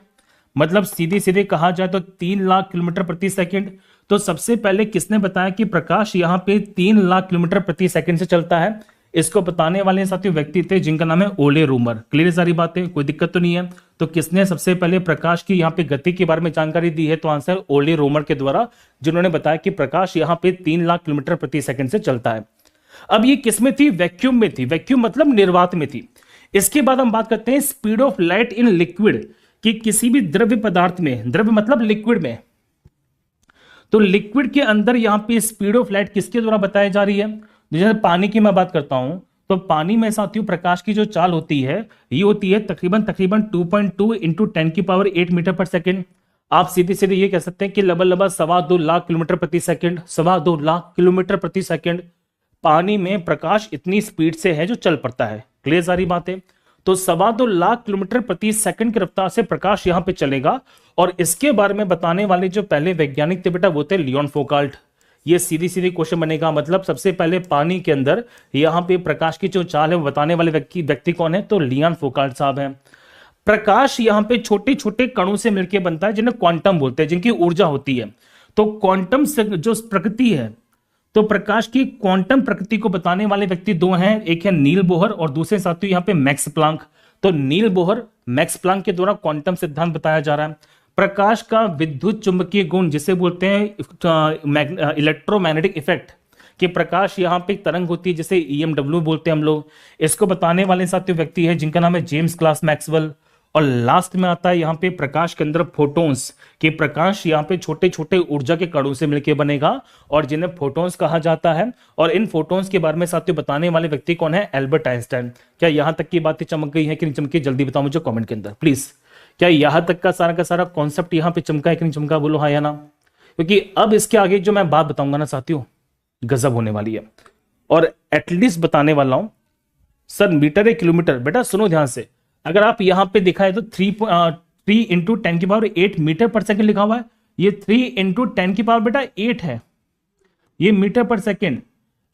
मतलब सीधे सीधे कहा जाए तो 3 लाख किलोमीटर प्रति सेकंड। तो सबसे पहले किसने बताया कि प्रकाश यहाँ पे 3 लाख किलोमीटर प्रति सेकंड से चलता है, इसको बताने वाले साथियों व्यक्ति थे जिनका नाम है ओले रूमर। क्लियर सारी बातें, कोई दिक्कत तो नहीं है। तो किसने सबसे पहले प्रकाश की यहाँ पे गति के बारे में जानकारी दी है, तो आंसर ओले रूमर के द्वारा, जिन्होंने बताया कि प्रकाश यहाँ पे 3 लाख किलोमीटर प्रति सेकंड से चलता है। अब ये किसमें थी, वैक्यूम में थी। वैक्यूम मतलब निर्वात में थी। इसके बाद हम बात करते हैं speed of light in liquid, कि किसी भी द्रव्य पदार्थ में, द्रव्य मतलब लिक्विड में, तो लिक्विड के अंदर यहां पे स्पीड ऑफ लाइट किसके द्वारा बताई जा रही है। जैसे पानी की मैं बात करता हूं, तो पानी में साथियों प्रकाश की जो चाल होती है ये होती है तकरीबन 2.2 × 10⁸ मीटर पर सेकेंड। आप सीधे सीधे ये कह सकते हैं कि लगभग 2.25 लाख किलोमीटर प्रति सेकेंड, 2.25 लाख किलोमीटर प्रति सेकेंड पानी में प्रकाश इतनी स्पीड से है जो चल पड़ता है। क्लियर सारी बातें। तो 2.25 लाख किलोमीटर प्रति सेकंड की रफ्तार से प्रकाश यहां पे चलेगा। और इसके बारे में बताने वाले जो पहले वैज्ञानिक थे बेटा वो थे लियोन फोकाल्ट। ये सीधी सीधी क्वेश्चन बनेगा, मतलब सबसे पहले पानी के अंदर यहां पे प्रकाश की जो चाल है वो बताने वाले व्यक्ति कौन है, तो लियोन फोकाल्ट साहब हैं। प्रकाश यहां पे छोटे छोटे कणों से मिलकर बनता है जिन्हें क्वांटम बोलते हैं, जिनकी ऊर्जा होती है। तो क्वांटम से जो प्रकृति है, तो प्रकाश की क्वांटम प्रकृति को बताने वाले व्यक्ति दो हैं, एक है नील बोहर और दूसरे साथियों यहाँ पे मैक्स प्लांक। तो नील बोहर मैक्स प्लांक के द्वारा क्वांटम सिद्धांत बताया जा रहा है। प्रकाश का विद्युत चुंबकीय गुण जिसे बोलते हैं इलेक्ट्रोमैग्नेटिक इफेक्ट, कि प्रकाश यहाँ पे एक तरंग होती है जिसे EMW बोलते हैं हम लोग, इसको बताने वाले साथियों व्यक्ति है जिनका नाम है जेम्स क्लास मैक्सवेल। और लास्ट में आता है यहाँ पे प्रकाश के अंदर फोटोन्स, कि प्रकाश यहाँ पे छोटे छोटे ऊर्जा के कणों से मिलकर बनेगा और जिन्हें फोटोन्स कहा जाता है। और इन फोटोन्स के बारे में साथियों बताने वाले व्यक्ति कौन है, एल्बर्ट आइंस्टाइन। क्या यहां तक की बातें चमक गई है कि नहीं चमकी, जल्दी बताओ मुझे कमेंट के अंदर प्लीज। क्या यहां तक का सारा कॉन्सेप्ट यहाँ पे चमका है कि नहीं चमका, बोलो हाँ या ना। क्योंकि अब इसके आगे जो मैं बात बताऊंगा ना साथियों गजब होने वाली है, और एटलीस्ट बताने वाला हूं सर मीटर या किलोमीटर। बेटा सुनो ध्यान से, अगर आप यहां पे दिखाए तो 3 × 10⁸ मीटर पर सेकंड लिखा हुआ है, ये 3 × 10⁸ बेटा 8 है, ये मीटर पर सेकंड।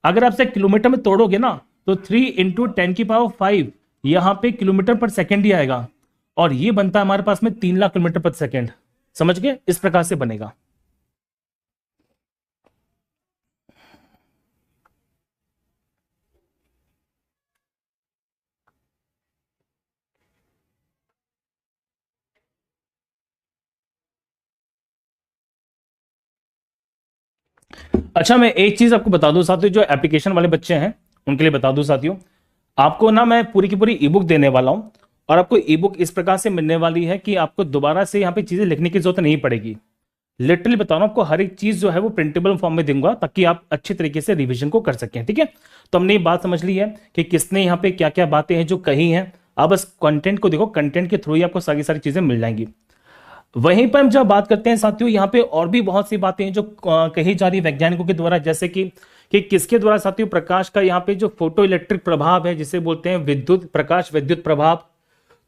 अगर आप से किलोमीटर में तोड़ोगे ना तो 3 × 10⁵ यहां पे किलोमीटर पर सेकंड ही आएगा, और ये बनता है हमारे पास में 3 लाख किलोमीटर पर सेकंड। समझ गए, इस प्रकार से बनेगा। अच्छा मैं एक चीज आपको बता दूं साथियों, जो एप्लीकेशन वाले बच्चे हैं उनके लिए बता दूं साथियों, आपको ना मैं पूरी की पूरी ई बुक देने वाला हूं, और आपको ई बुक इस प्रकार से मिलने वाली है कि आपको दोबारा से यहाँ पे चीजें लिखने की जरूरत नहीं पड़ेगी। लिटरली बता रहा हूं, आपको हर एक चीज जो है वो प्रिंटेबल फॉर्म में दूंगा ताकि आप अच्छे तरीके से रिविजन को कर सकें। ठीक है, तो हमने ये बात समझ ली है कि किसने यहाँ पे क्या क्या बातें हैं जो कही हैं। आप बस कंटेंट को देखो, कंटेंट के थ्रू ही आपको सारी सारी चीजें मिल जाएंगी। वहीं पर हम जब बात करते हैं साथियों, यहाँ पे और भी बहुत सी बातें हैं जो कही जा रही है वैज्ञानिकों के द्वारा, जैसे कि किसके द्वारा साथियों, प्रकाश का यहाँ पे जो फोटो इलेक्ट्रिक प्रभाव है जिसे बोलते हैं विद्युत प्रकाश विद्युत प्रभाव।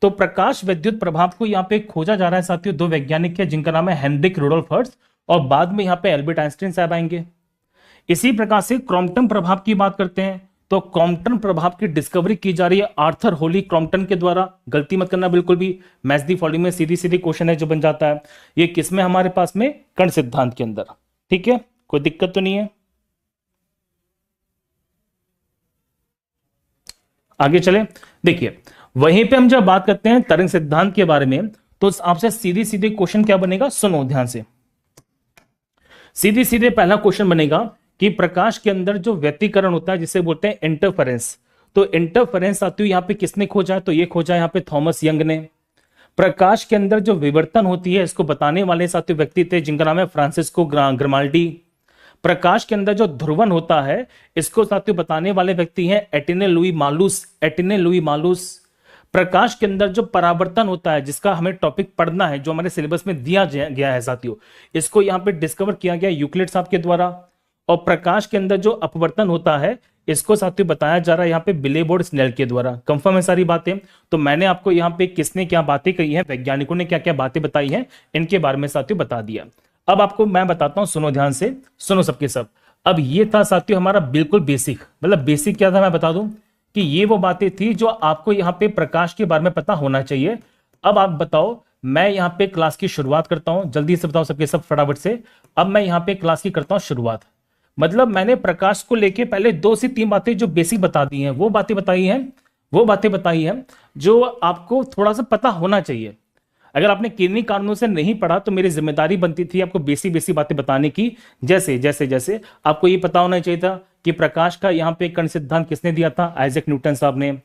तो प्रकाश विद्युत प्रभाव को यहाँ पे खोजा जा रहा है साथियों, दो वैज्ञानिक है जिनका नाम है हेनरिक रुडोल्फ हर्ट्ज, और बाद में यहाँ पे एल्बर्ट आइंस्टाइन साहब आएंगे। इसी प्रकार से क्रॉम्पटन प्रभाव की बात करते हैं, तो क्रॉम्पटन प्रभाव की डिस्कवरी की जा रही है आर्थर होली क्रॉम्पटन के द्वारा। गलती मत करना बिल्कुल भी, मैच दी फॉलोइंग में सीधी सीधी क्वेश्चन है जो बन जाता है। ये किसमें, हमारे पास में कण सिद्धांत के अंदर। ठीक है, कोई दिक्कत तो नहीं है। आगे चले, देखिए वहीं पे हम जब बात करते हैं तरंग सिद्धांत के बारे में, तो आपसे सीधी सीधी क्वेश्चन क्या बनेगा, सुनो ध्यान से। सीधे सीधे पहला क्वेश्चन बनेगा कि प्रकाश के अंदर जो व्यतिकरण होता है जिसे बोलते हैं इंटरफेरेंस, तो इंटरफेरेंस साथियों यहाँ पे किसने खोजा है, तो ये खोजा यहाँ पे थॉमस यंग ने। प्रकाश के अंदर जो विवर्तन होती है इसको बताने वाले साथियों व्यक्ति थे जिनका नाम है फ्रांसिस्को ग्रामाल्डी। प्रकाश के अंदर जो ध्रुवन होता है, इसको साथियों बताने वाले व्यक्ति हैं Etienne Louis Malus. Etienne Louis Malus. प्रकाश के अंदर जो परावर्तन होता है, जिसका हमें टॉपिक पढ़ना है, जो हमारे सिलेबस में दिया गया है साथियों, इसको यहाँ पे डिस्कवर किया गया यूक्लिड साहब के द्वारा। और प्रकाश के अंदर जो अपवर्तन होता है, इसको साथियों बताया जा रहा है यहाँ पे बिलेबोर्ड स्नेल के द्वारा। कंफर्म है सारी बातें? तो मैंने आपको यहाँ पे किसने क्या बातें कही हैं, वैज्ञानिकों ने क्या क्या बातें बताई हैं, इनके बारे में साथियों बता दिया। अब आपको मैं बताता हूं, सुनो ध्यान से, सुनो सबके सब। अब ये था साथियों हमारा बिल्कुल बेसिक, मतलब बेसिक क्या था मैं बता दूं कि ये वो बातें थी जो आपको यहाँ पे प्रकाश के बारे में पता होना चाहिए। अब आप बताओ, मैं यहाँ पे क्लास की शुरुआत करता हूं, जल्दी से बताओ सबके सब फटाफट से। अब मैं यहाँ पे क्लास की करता हूं शुरुआत। मतलब मैंने प्रकाश को लेके पहले 2 से 3 बातें जो बेसिक बता दी हैं, वो बातें बताई हैं, वो बातें बताई हैं जो आपको थोड़ा सा पता होना चाहिए। अगर आपने किन्हीं कारणों से नहीं पढ़ा तो मेरी जिम्मेदारी बनती थी आपको बेसिक बेसिक बातें बताने की। जैसे जैसे जैसे आपको ये पता होना चाहिए था कि प्रकाश का यहाँ पे कण सिद्धांत किसने दिया था, आइजैक न्यूटन साहब ने।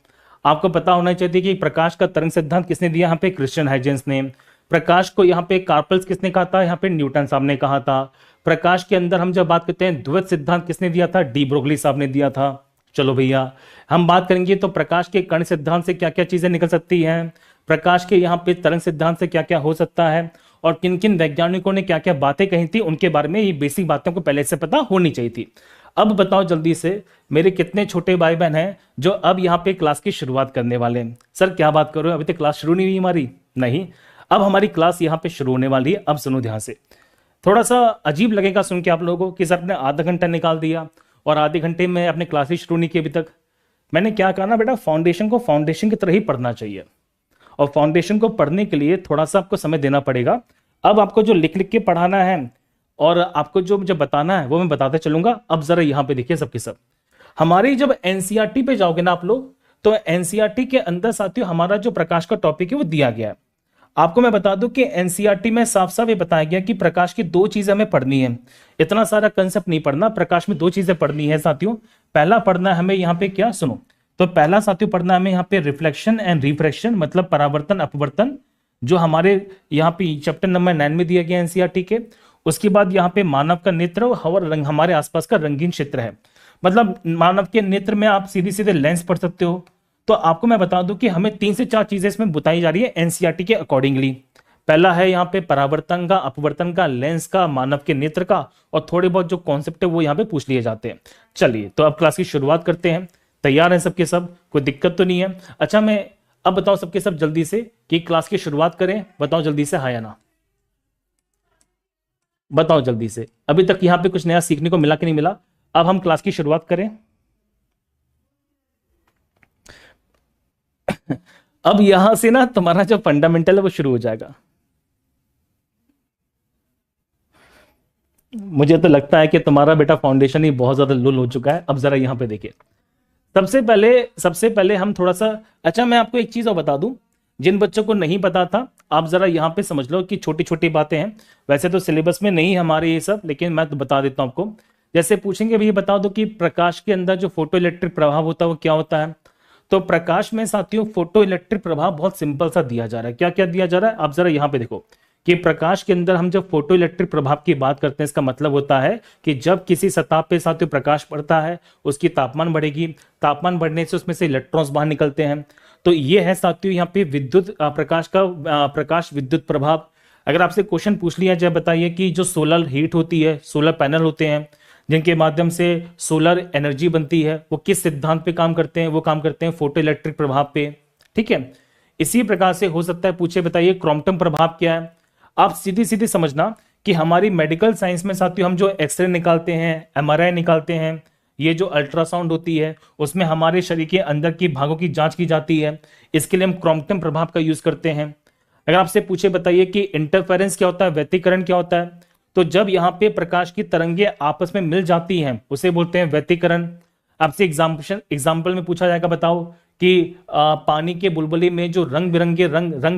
आपको पता होना चाहिए कि प्रकाश का तरंग सिद्धांत किसने दिया, यहाँ पे क्रिश्चियन हाइजेंस ने। प्रकाश को यहाँ पे कार्पल्स किसने कहा था, यहाँ पे न्यूटन साहब ने कहा था। प्रकाश के अंदर हम जब बात करते हैं द्वैत सिद्धांत किसने दिया था, डी ब्रोगली साहब ने दिया था। चलो भैया, हम बात करेंगे तो प्रकाश के कण सिद्धांत से क्या क्या चीजें निकल सकती हैं, प्रकाश के यहाँ पे तरंग सिद्धांत से क्या क्या हो सकता है, और किन किन वैज्ञानिकों ने क्या क्या बातें कही थी, उनके बारे में ये बेसिक बातों को पहले से पता होनी चाहिए थी। अब बताओ जल्दी से, मेरे कितने छोटे भाई बहन हैं जो अब यहाँ पे क्लास की शुरुआत करने वाले हैं? सर क्या बात करो, अभी तक क्लास शुरू नहीं हुई हमारी? नहीं, अब हमारी क्लास यहाँ पे शुरू होने वाली है। अब सुनो ध्यान से। थोड़ा सा अजीब लगेगा सुन के आप लोगों को कि सर ने आधा घंटा निकाल दिया और आधे घंटे में अपने क्लासेस शुरू नहीं की अभी तक। मैंने क्या कहा ना बेटा, फाउंडेशन को फाउंडेशन की तरह ही पढ़ना चाहिए, और फाउंडेशन को पढ़ने के लिए थोड़ा सा आपको समय देना पड़ेगा। अब आपको जो लिख लिख के पढ़ाना है और आपको जो मुझे बताना है वो मैं बताते चलूंगा। अब जरा यहाँ पे देखिए सबके सब, हमारी जब एनसीईआरटी पे जाओगे ना आप लोग, तो एनसीईआरटी के अंदर साथियों हमारा जो प्रकाश का टॉपिक है वो दिया गया है। आपको मैं बता दूं कि एनसीईआरटी में साफ साफ ये बताया गया कि प्रकाश की 2 चीजें हमें पढ़नी है। इतना सारा कंसेप्ट नहीं पढ़ना, प्रकाश में 2 चीजें पढ़नी है साथियों। पहला पढ़ना है हमें यहाँ पे क्या, सुनो, तो पहला साथियों पढ़ना हमें यहाँ पे रिफ्लेक्शन एंड रिफ्रैक्शन, मतलब परावर्तन अपवर्तन, जो हमारे यहाँ पे चैप्टर नंबर 9 में दिया गया एनसीईआरटी के। उसके बाद यहाँ पे मानव का नेत्र और हमारे आसपास का रंगीन क्षेत्र है। मतलब मानव के नेत्र में आप सीधे सीधे लेंस पढ़ सकते हो। तो आपको मैं बता दूं कि हमें 3 से 4 चीजें इसमें बताई जा रही है एनसीईआरटी के अकॉर्डिंगली। पहला है यहाँ पे परावर्तन का, अपवर्तन का, लेंस का, मानव के नेत्र का, और थोड़े बहुत जो कॉन्सेप्ट है वो यहाँ पे पूछ लिए जाते हैं। चलिए तो अब क्लास की शुरुआत करते हैं। तैयार हैं सबके सब? कोई दिक्कत तो नहीं है? अच्छा, मैं अब बताओ सबके सब जल्दी से कि क्लास की शुरुआत करें? बताओ जल्दी से, हाँ या ना? बताओ जल्दी से, अभी तक यहाँ पे कुछ नया सीखने को मिला कि नहीं मिला? अब हम क्लास की शुरुआत करें। अब यहां से ना तुम्हारा जो फंडामेंटल है वो शुरू हो जाएगा। मुझे तो लगता है कि तुम्हारा बेटा फाउंडेशन ही बहुत ज्यादा लुल हो चुका है। अब जरा यहां पे देखिए, सबसे पहले हम थोड़ा सा, अच्छा मैं आपको एक चीज और बता दूं, जिन बच्चों को नहीं पता था आप जरा यहाँ पे समझ लो कि छोटी छोटी बातें हैं। वैसे तो सिलेबस में नहीं हमारे ये सब, लेकिन मैं तो बता देता हूं आपको। जैसे पूछेंगे भैया बता दो कि प्रकाश के अंदर जो फोटो इलेक्ट्रिक प्रभाव होता है वो क्या होता है। तो प्रकाश में साथियों फोटो इलेक्ट्रिक प्रभाव बहुत सिंपल सा दिया जा रहा है। क्या क्या दिया जा रहा है आप जरा यहाँ पे देखो कि प्रकाश के अंदर हम जब फोटो इलेक्ट्रिक प्रभाव की बात करते हैं, इसका मतलब होता है कि जब किसी सतह पे साथियों प्रकाश पड़ता है, उसकी तापमान बढ़ेगी, तापमान बढ़ने से उसमें से इलेक्ट्रॉन्स बाहर निकलते हैं। तो ये है साथियों यहाँ पे विद्युत प्रकाश विद्युत प्रभाव। अगर आपसे क्वेश्चन पूछ लिया जाए, बताइए कि जो सोलर हीट होती है, सोलर पैनल होते हैं जिनके माध्यम से सोलर एनर्जी बनती है, वो किस सिद्धांत पे काम करते हैं? वो काम करते हैं फोटो इलेक्ट्रिक प्रभाव पे। ठीक है, इसी प्रकार से हो सकता है पूछे बताइए क्रोमटम प्रभाव क्या है। आप सीधी सीधी समझना कि हमारी मेडिकल साइंस में साथियों हम जो एक्सरे निकालते हैं, एमआरआई निकालते हैं, ये जो अल्ट्रासाउंड होती है उसमें हमारे शरीर के अंदर की भागों की जांच की जाती है। इसके लिए हम क्रोमटम प्रभाव का यूज करते हैं। अगर आपसे पूछे बताइए कि इंटरफेरेंस क्या होता है, व्यतिकरण क्या होता है, तो जब यहाँ पे प्रकाश की तरंगे आपस में मिल जाती हैं उसे बोलते हैं व्यतिकरण। आपसे एग्जाम्पल में पूछा जाएगा, बताओ कि पानी के बुलबुले में जो रंग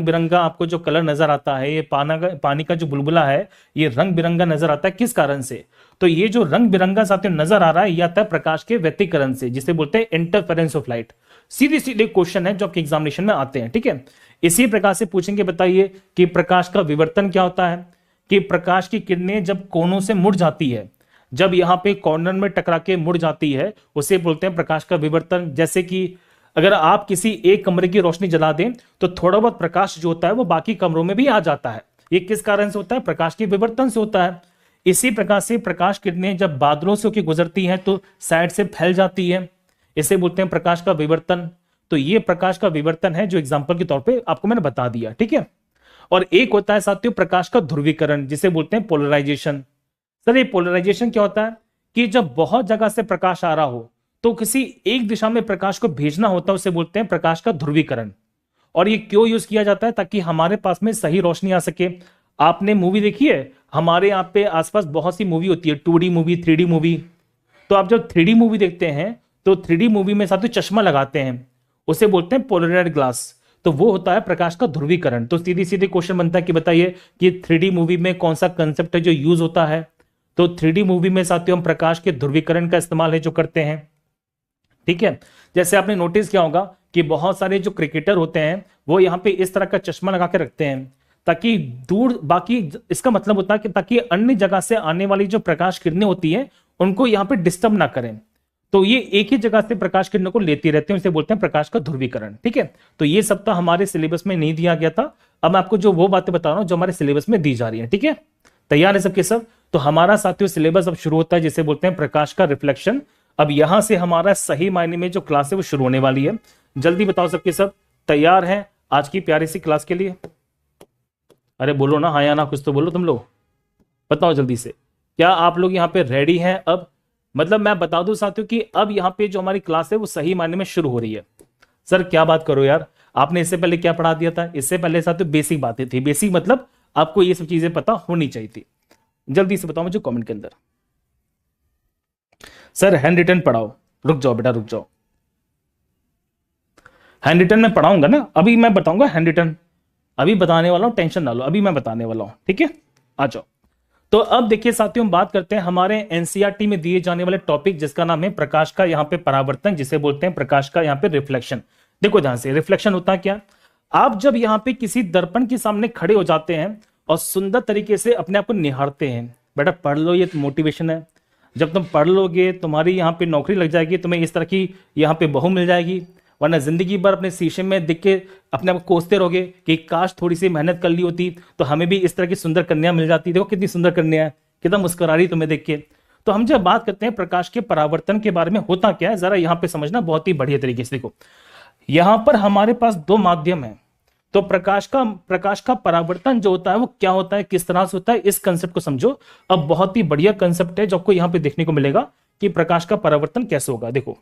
बिरंगा आपको जो कलर नजर आता है, ये पानी का जो बुलबुला है ये रंग बिरंगा नजर आता है, किस कारण से? तो ये जो रंग बिरंगा साथियों नजर आ रहा है, यह आता है प्रकाश के व्यतिकरण से, जिसे बोलते हैं इंटरफेरेंस ऑफ लाइट। सीधे सीधे क्वेश्चन है जो आपके एग्जामिनेशन में आते हैं। ठीक है, इसी प्रकार से पूछेंगे बताइए कि प्रकाश का विवर्तन क्या होता है, कि प्रकाश की किरणें जब कोनों से मुड़ जाती है, जब यहाँ पे कॉर्नर में टकरा के मुड़ जाती है उसे बोलते हैं प्रकाश का विवर्तन। जैसे कि अगर आप किसी एक कमरे की रोशनी जला दें तो थोड़ा बहुत प्रकाश जो होता है वो बाकी कमरों में भी आ जाता है। ये किस कारण से होता है? प्रकाश के विवर्तन से होता है। इसी प्रकार से प्रकाश किरणें जब बादलों से होकर गुजरती हैं तो साइड से फैल जाती है, इसे बोलते हैं प्रकाश का विवर्तन। तो ये प्रकाश का विवर्तन है जो एग्जाम्पल के तौर पे आपको मैंने बता दिया, ठीक है। और एक होता है साथियों प्रकाश का ध्रुवीकरण, जिसे बोलते हैं पोलराइजेशन। सर ये पोलराइजेशन क्या होता है कि जब बहुत जगह से प्रकाश आ रहा हो तो किसी एक दिशा में प्रकाश को भेजना होता है, उसे बोलते हैं प्रकाश का ध्रुवीकरण। और ये क्यों यूज किया जाता है? ताकि हमारे पास में सही रोशनी आ सके। आपने मूवी देखी है? हमारे यहाँ पे आसपास बहुत सी मूवी होती है, 2D मूवी, 3D मूवी। तो आप जब 3D मूवी देखते हैं तो 3D मूवी में साथ चश्मा लगाते हैं, उसे बोलते हैं पोलराइज्ड ग्लास। तो वो होता है प्रकाश का ध्रुवीकरण। तो सीधी सीधी क्वेश्चन बनता है कि बताइए कि 3D मूवी में कौन सा कंसेप्ट है जो यूज होता है? तो 3D मूवी में साथियों हम प्रकाश के ध्रुवीकरण का इस्तेमाल है जो करते हैं, ठीक है। जैसे आपने नोटिस किया होगा कि बहुत सारे जो क्रिकेटर होते हैं वो यहाँ पे इस तरह का चश्मा लगा के रखते हैं ताकि दूर बाकी, इसका मतलब होता है कि ताकि अन्य जगह से आने वाली जो प्रकाश किरणें होती है उनको यहाँ पे डिस्टर्ब ना करें। तो ये एक ही जगह से प्रकाश किरणों को लेती रहते हैं, इसे बोलते हैं प्रकाश का ध्रुवीकरण, ठीक है। तो ये सब तो हमारे सिलेबस में नहीं दिया गया था। अब मैं आपको जो वो बातें बता रहा हूं जो हमारे सिलेबस में दी जा रही है, ठीक है। तैयार है सबके सब? तो हमारा साथियों सिलेबस अब शुरू होता है जिसे बोलते हैं प्रकाश का रिफ्लेक्शन। अब यहां से हमारा सही मायने में जो क्लास है वो शुरू होने वाली है। जल्दी बताओ सबके सब तैयार हैं आज की प्यारी सी क्लास के लिए? अरे बोलो ना, हाँ या ना, कुछ तो बोलो तुम लोग, बताओ जल्दी से। क्या आप लोग यहाँ पे रेडी हैं? अब मतलब मैं बता दूं साथियों कि अब यहाँ पे जो हमारी क्लास है वो सही मायने में शुरू हो रही है। सर क्या बात करो यार, आपने इससे पहले क्या पढ़ा दिया था? इससे पहले साथियों बेसिक बातें थी। बेसिक मतलब आपको ये सब चीजें पता होनी चाहिए थी। जल्दी से बताओ मुझे कमेंट के अंदर। सर हैंड रिटन पढ़ाओ। रुक जाओ बेटा, रुक जाओ। हैंड रिटन मैं पढ़ाऊंगा ना, अभी मैं बताऊंगा हैंड रिटन, अभी बताने वाला हूं, टेंशन ना लो, अभी मैं बताने वाला हूं, ठीक है। आ जाओ। तो अब देखिए साथियों, हम बात करते हैं हमारे एनसीईआरटी में दिए जाने वाले टॉपिक जिसका नाम है प्रकाश का यहाँ पे परावर्तन, जिसे बोलते हैं प्रकाश का यहाँ पे रिफ्लेक्शन। देखो ध्यान से, रिफ्लेक्शन होता है क्या? आप जब यहाँ पे किसी दर्पण के सामने खड़े हो जाते हैं और सुंदर तरीके से अपने आप को निहारते हैं, बेटा पढ़ लो, ये मोटिवेशन है। जब तुम पढ़ लोगे तुम्हारी यहाँ पे नौकरी लग जाएगी, तुम्हें इस तरह की यहाँ पे बहू मिल जाएगी, वरना जिंदगी भर अपने शीशे में दिख के अपने आप को कोसते रहोगे कि काश थोड़ी सी मेहनत कर ली होती तो हमें भी इस तरह की सुंदर कन्या मिल जाती। देखो कितनी सुंदर कन्या है, कितना मुस्कुरा रही तुम्हें देख के। तो हम जब बात करते हैं प्रकाश के परावर्तन के बारे में, होता क्या है जरा यहाँ पे समझना बहुत ही बढ़िया तरीके से। देखो यहाँ पर हमारे पास दो माध्यम है, तो प्रकाश का परावर्तन जो होता है वो क्या होता है, किस तरह से होता है, इस कंसेप्ट को समझो। अब बहुत ही बढ़िया कंसेप्ट है जो आपको यहाँ पे देखने को मिलेगा कि प्रकाश का परावर्तन कैसे होगा। देखो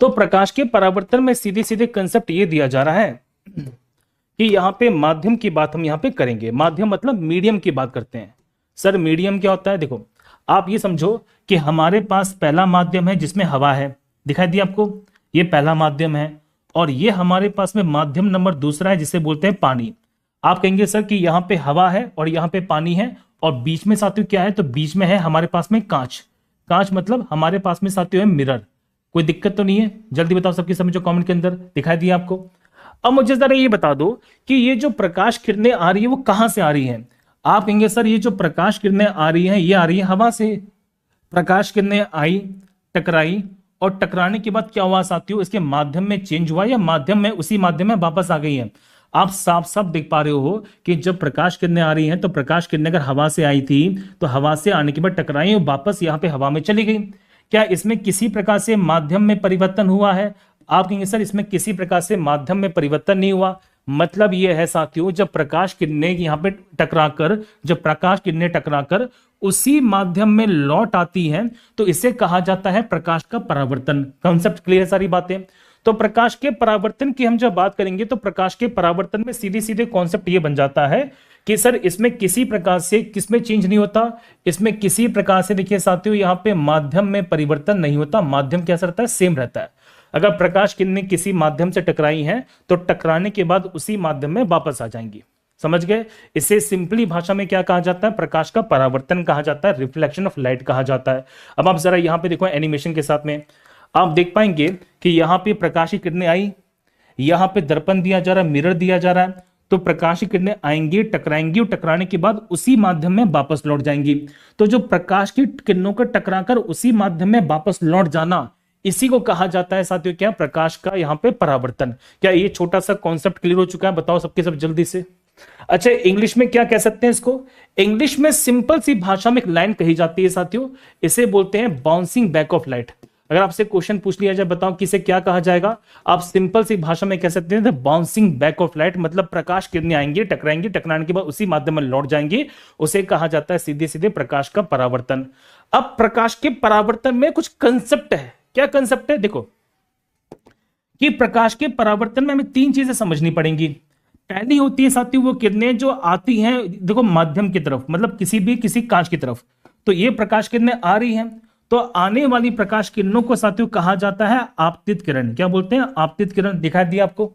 तो प्रकाश के परावर्तन में सीधे सीधे कंसेप्ट ये दिया जा रहा है कि यहाँ पे माध्यम की बात हम यहाँ पे करेंगे। माध्यम मतलब मीडियम की बात करते हैं। सर मीडियम क्या होता है? देखो आप ये समझो कि हमारे पास पहला माध्यम है जिसमें हवा है, दिखाई दिया आपको, ये पहला माध्यम है। और ये हमारे पास में माध्यम नंबर दूसरा है जिसे बोलते हैं पानी। आप कहेंगे सर कि यहाँ पे हवा है और यहाँ पे पानी है और बीच में साथियों क्या है? तो बीच में है हमारे पास में कांच। कांच मतलब हमारे पास में साथियों है मिरर। कोई दिक्कत तो नहीं है? जल्दी बताओ सबकी समझो कमेंट के अंदर, दिखाई दिया आपको। अब मुझे जरा ये बता दो कि ये जो प्रकाश किरणें आ रही है वो कहां से आ रही हैं? आप कहेंगे सर ये जो प्रकाश किरणें आ रही हैं ये आ रही है हवा से। प्रकाश किरणें आई, टकराई और टकराने के बाद क्या हुआ साथियों? इसके माध्यम में चेंज हुआ या माध्यम में उसी माध्यम में वापस आ गई है? आप साफ साफ देख पा रहे हो कि जब प्रकाश किरणें आ रही हैं तो प्रकाश किरणें अगर हवा से आई थी तो हवा से आने के बाद टकराई और वापस यहाँ पे हवा में चली गई। क्या इसमें किसी प्रकार से माध्यम में परिवर्तन हुआ है? आप कहेंगे सर इसमें किसी प्रकार से माध्यम में परिवर्तन नहीं हुआ। मतलब यह है साथियों, जब प्रकाश किरणें यहाँ पे टकराकर उसी माध्यम में लौट आती हैं तो इसे कहा जाता है प्रकाश का परावर्तन। कंसेप्ट क्लियर है सारी बातें? तो प्रकाश के परावर्तन की हम जब बात करेंगे तो प्रकाश के परावर्तन में सीधे सीधे कॉन्सेप्ट ये बन जाता है कि सर इसमें किसी प्रकार से किसमें चेंज नहीं होता, इसमें किसी प्रकार से देखिए साथियों यहाँ पे माध्यम में परिवर्तन नहीं होता। माध्यम कैसा रहता है? सेम रहता है। अगर प्रकाश किरणें किसी माध्यम से टकराई हैं तो टकराने के बाद उसी माध्यम में वापस आ जाएंगी। समझ गए? इसे सिंपली भाषा में क्या कहा जाता है? प्रकाश का परावर्तन कहा जाता है, रिफ्लेक्शन ऑफ लाइट कहा जाता है। अब आप जरा यहाँ पे देखो एनिमेशन के साथ में आप देख पाएंगे कि यहाँ पे प्रकाश की किरणें आई, यहाँ पे दर्पण दिया जा रहा है, मिरर दिया जा रहा है। तो प्रकाश की किरणें आएंगी, टकराएंगी और टकराने के बाद उसी माध्यम में वापस लौट जाएंगी। तो जो प्रकाश की किरणों का टकराकर उसी माध्यम में वापस लौट जाना, इसी को कहा जाता है साथियों क्या, प्रकाश का यहाँ पे परावर्तन। क्या ये छोटा सा कॉन्सेप्ट क्लियर हो चुका है? बताओ सबके सब जल्दी से। अच्छा, इंग्लिश में क्या कह सकते हैं इसको? इंग्लिश में सिंपल सी भाषा में एक लाइन कही जाती है साथियों, इसे बोलते हैं बाउंसिंग बैक ऑफ लाइट। अगर आपसे क्वेश्चन पूछ लिया जाए बताओ किसे क्या कहा जाएगा, आप सिंपल सी भाषा में कह सकते हैं बाउंसिंग बैक ऑफ लाइट, मतलब प्रकाश किरणें आएंगी, टकराएंगी, टकराने के बाद उसी माध्यम में लौट जाएंगी, उसे कहा जाता है सीधे सीधे प्रकाश का परावर्तन। अब प्रकाश के परावर्तन में कुछ कंसेप्ट है। क्या कंसेप्ट है? देखो कि प्रकाश के परावर्तन में हमें तीन चीजें समझनी पड़ेंगी। पहली होती है साथियों वो किरणें जो आती हैं, देखो माध्यम की तरफ, मतलब किसी कांच की तरफ, तो ये प्रकाश किरणें आ रही हैं, तो आने वाली प्रकाश किरणों को साथियों कहा जाता है आपतित किरण। क्या बोलते हैं? आपतित किरण। दिखाई दिया आपको।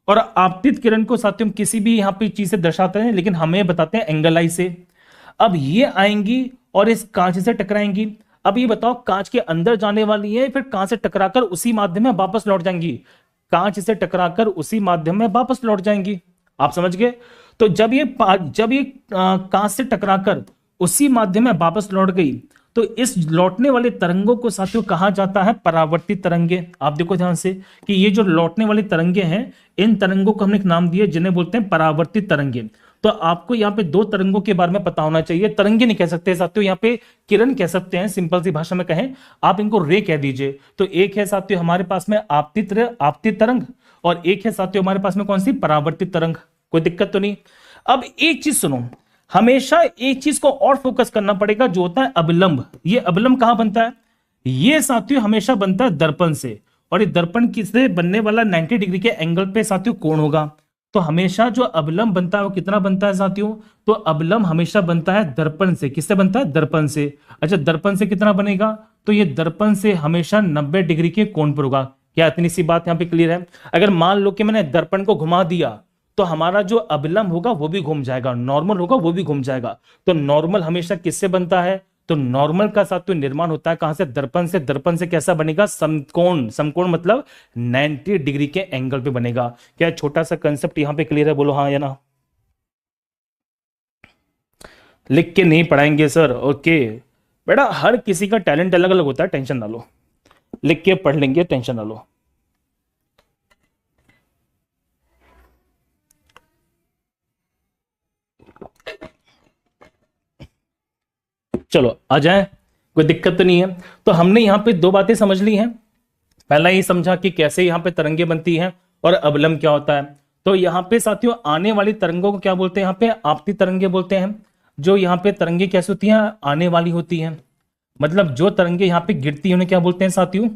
और आपतित किरण को साथियों किसी भी यहां पे चीज से दर्शाते हैं, लेकिन हमें बताते हैं एंगल आई से। अब ये आएंगी और इस कांच से टकराएंगी। अब ये बताओ कांच के अंदर जाने वाली है, फिर कांच से टकराकर उसी माध्यम में वापस लौट जाएंगी? कांच से टकराकर उसी माध्यम में वापस लौट जाएंगी। आप समझ गए? तो जब ये कांच से टकराकर उसी माध्यम में वापस लौट गई, तो इस लौटने वाले तरंगों को साथियों कहा जाता है परावर्तित तरंगे। आप देखो ध्यान से कि ये जो लौटने वाली तरंगे हैं, इन तरंगों को हमने एक नाम दिया जिन्हें बोलते हैं परावर्तित तरंगे। तो आपको यहाँ पे दो तरंगों के बारे में पता होना चाहिए। तरंगे नहीं कह सकते साथियों, यहाँ पे किरण कह सकते हैं, सिंपल सी भाषा में कहें आप इनको रे कह दीजिए। तो एक है साथियों हमारे पास में आपतित तरंग, और एक है साथियों हमारे पास में कौन सी, परावर्तित तरंग। कोई दिक्कत तो नहीं? अब एक चीज सुनो, हमेशा एक चीज को और फोकस करना पड़ेगा जो होता है अभिलंब। ये अभिलंब कहां बनता है? ये साथियों हमेशा बनता है दर्पण से, और ये दर्पण किससे बनने वाला 90 डिग्री के एंगल पे साथियों कोण होगा। तो हमेशा जो अभिलंब बनता है वो कितना बनता है साथियों? तो अभिलंब हमेशा बनता है दर्पण से। किससे बनता है? दर्पण से। अच्छा, दर्पण से कितना बनेगा? तो ये दर्पण से हमेशा 90 डिग्री के कोण पर होगा। क्या इतनी सी बात यहां पे क्लियर है? अगर मान लो कि मैंने दर्पण को घुमा दिया तो हमारा जो अभिलंब होगा वो भी घूम जाएगा, नॉर्मल होगा वो भी घूम जाएगा। तो नॉर्मल हमेशा किससे बनता है? तो नॉर्मल का साथियों निर्माण होता है कहां से? दर्पण से। दर्पण से कैसा बनेगा? समकोण। समकोण मतलब 90 डिग्री के एंगल पे बनेगा। क्या छोटा सा कंसेप्ट यहां पे क्लियर है? बोलो हाँ या ना। लिख के नहीं पढ़ाएंगे सर? ओके बेटा, हर किसी का टैलेंट अलग अलग होता है, टेंशन ना लो, लिख के पढ़ लेंगे, टेंशन ना लो। चलो आ जाए, कोई दिक्कत तो नहीं है। तो हमने यहां पे दो बातें समझ ली हैं। पहला ये समझा कि कैसे यहां पे तरंगे बनती हैं और अवलंब क्या होता है। तो यहां पे साथियों आने वाली तरंगों को क्या बोलते हैं? यहां पे आपती तरंगे बोलते हैं। जो यहां पे तरंगे कैसे होती हैं? आने वाली होती हैं। मतलब जो तरंगे यहां पे गिरती है उन्हें क्या बोलते हैं साथियों?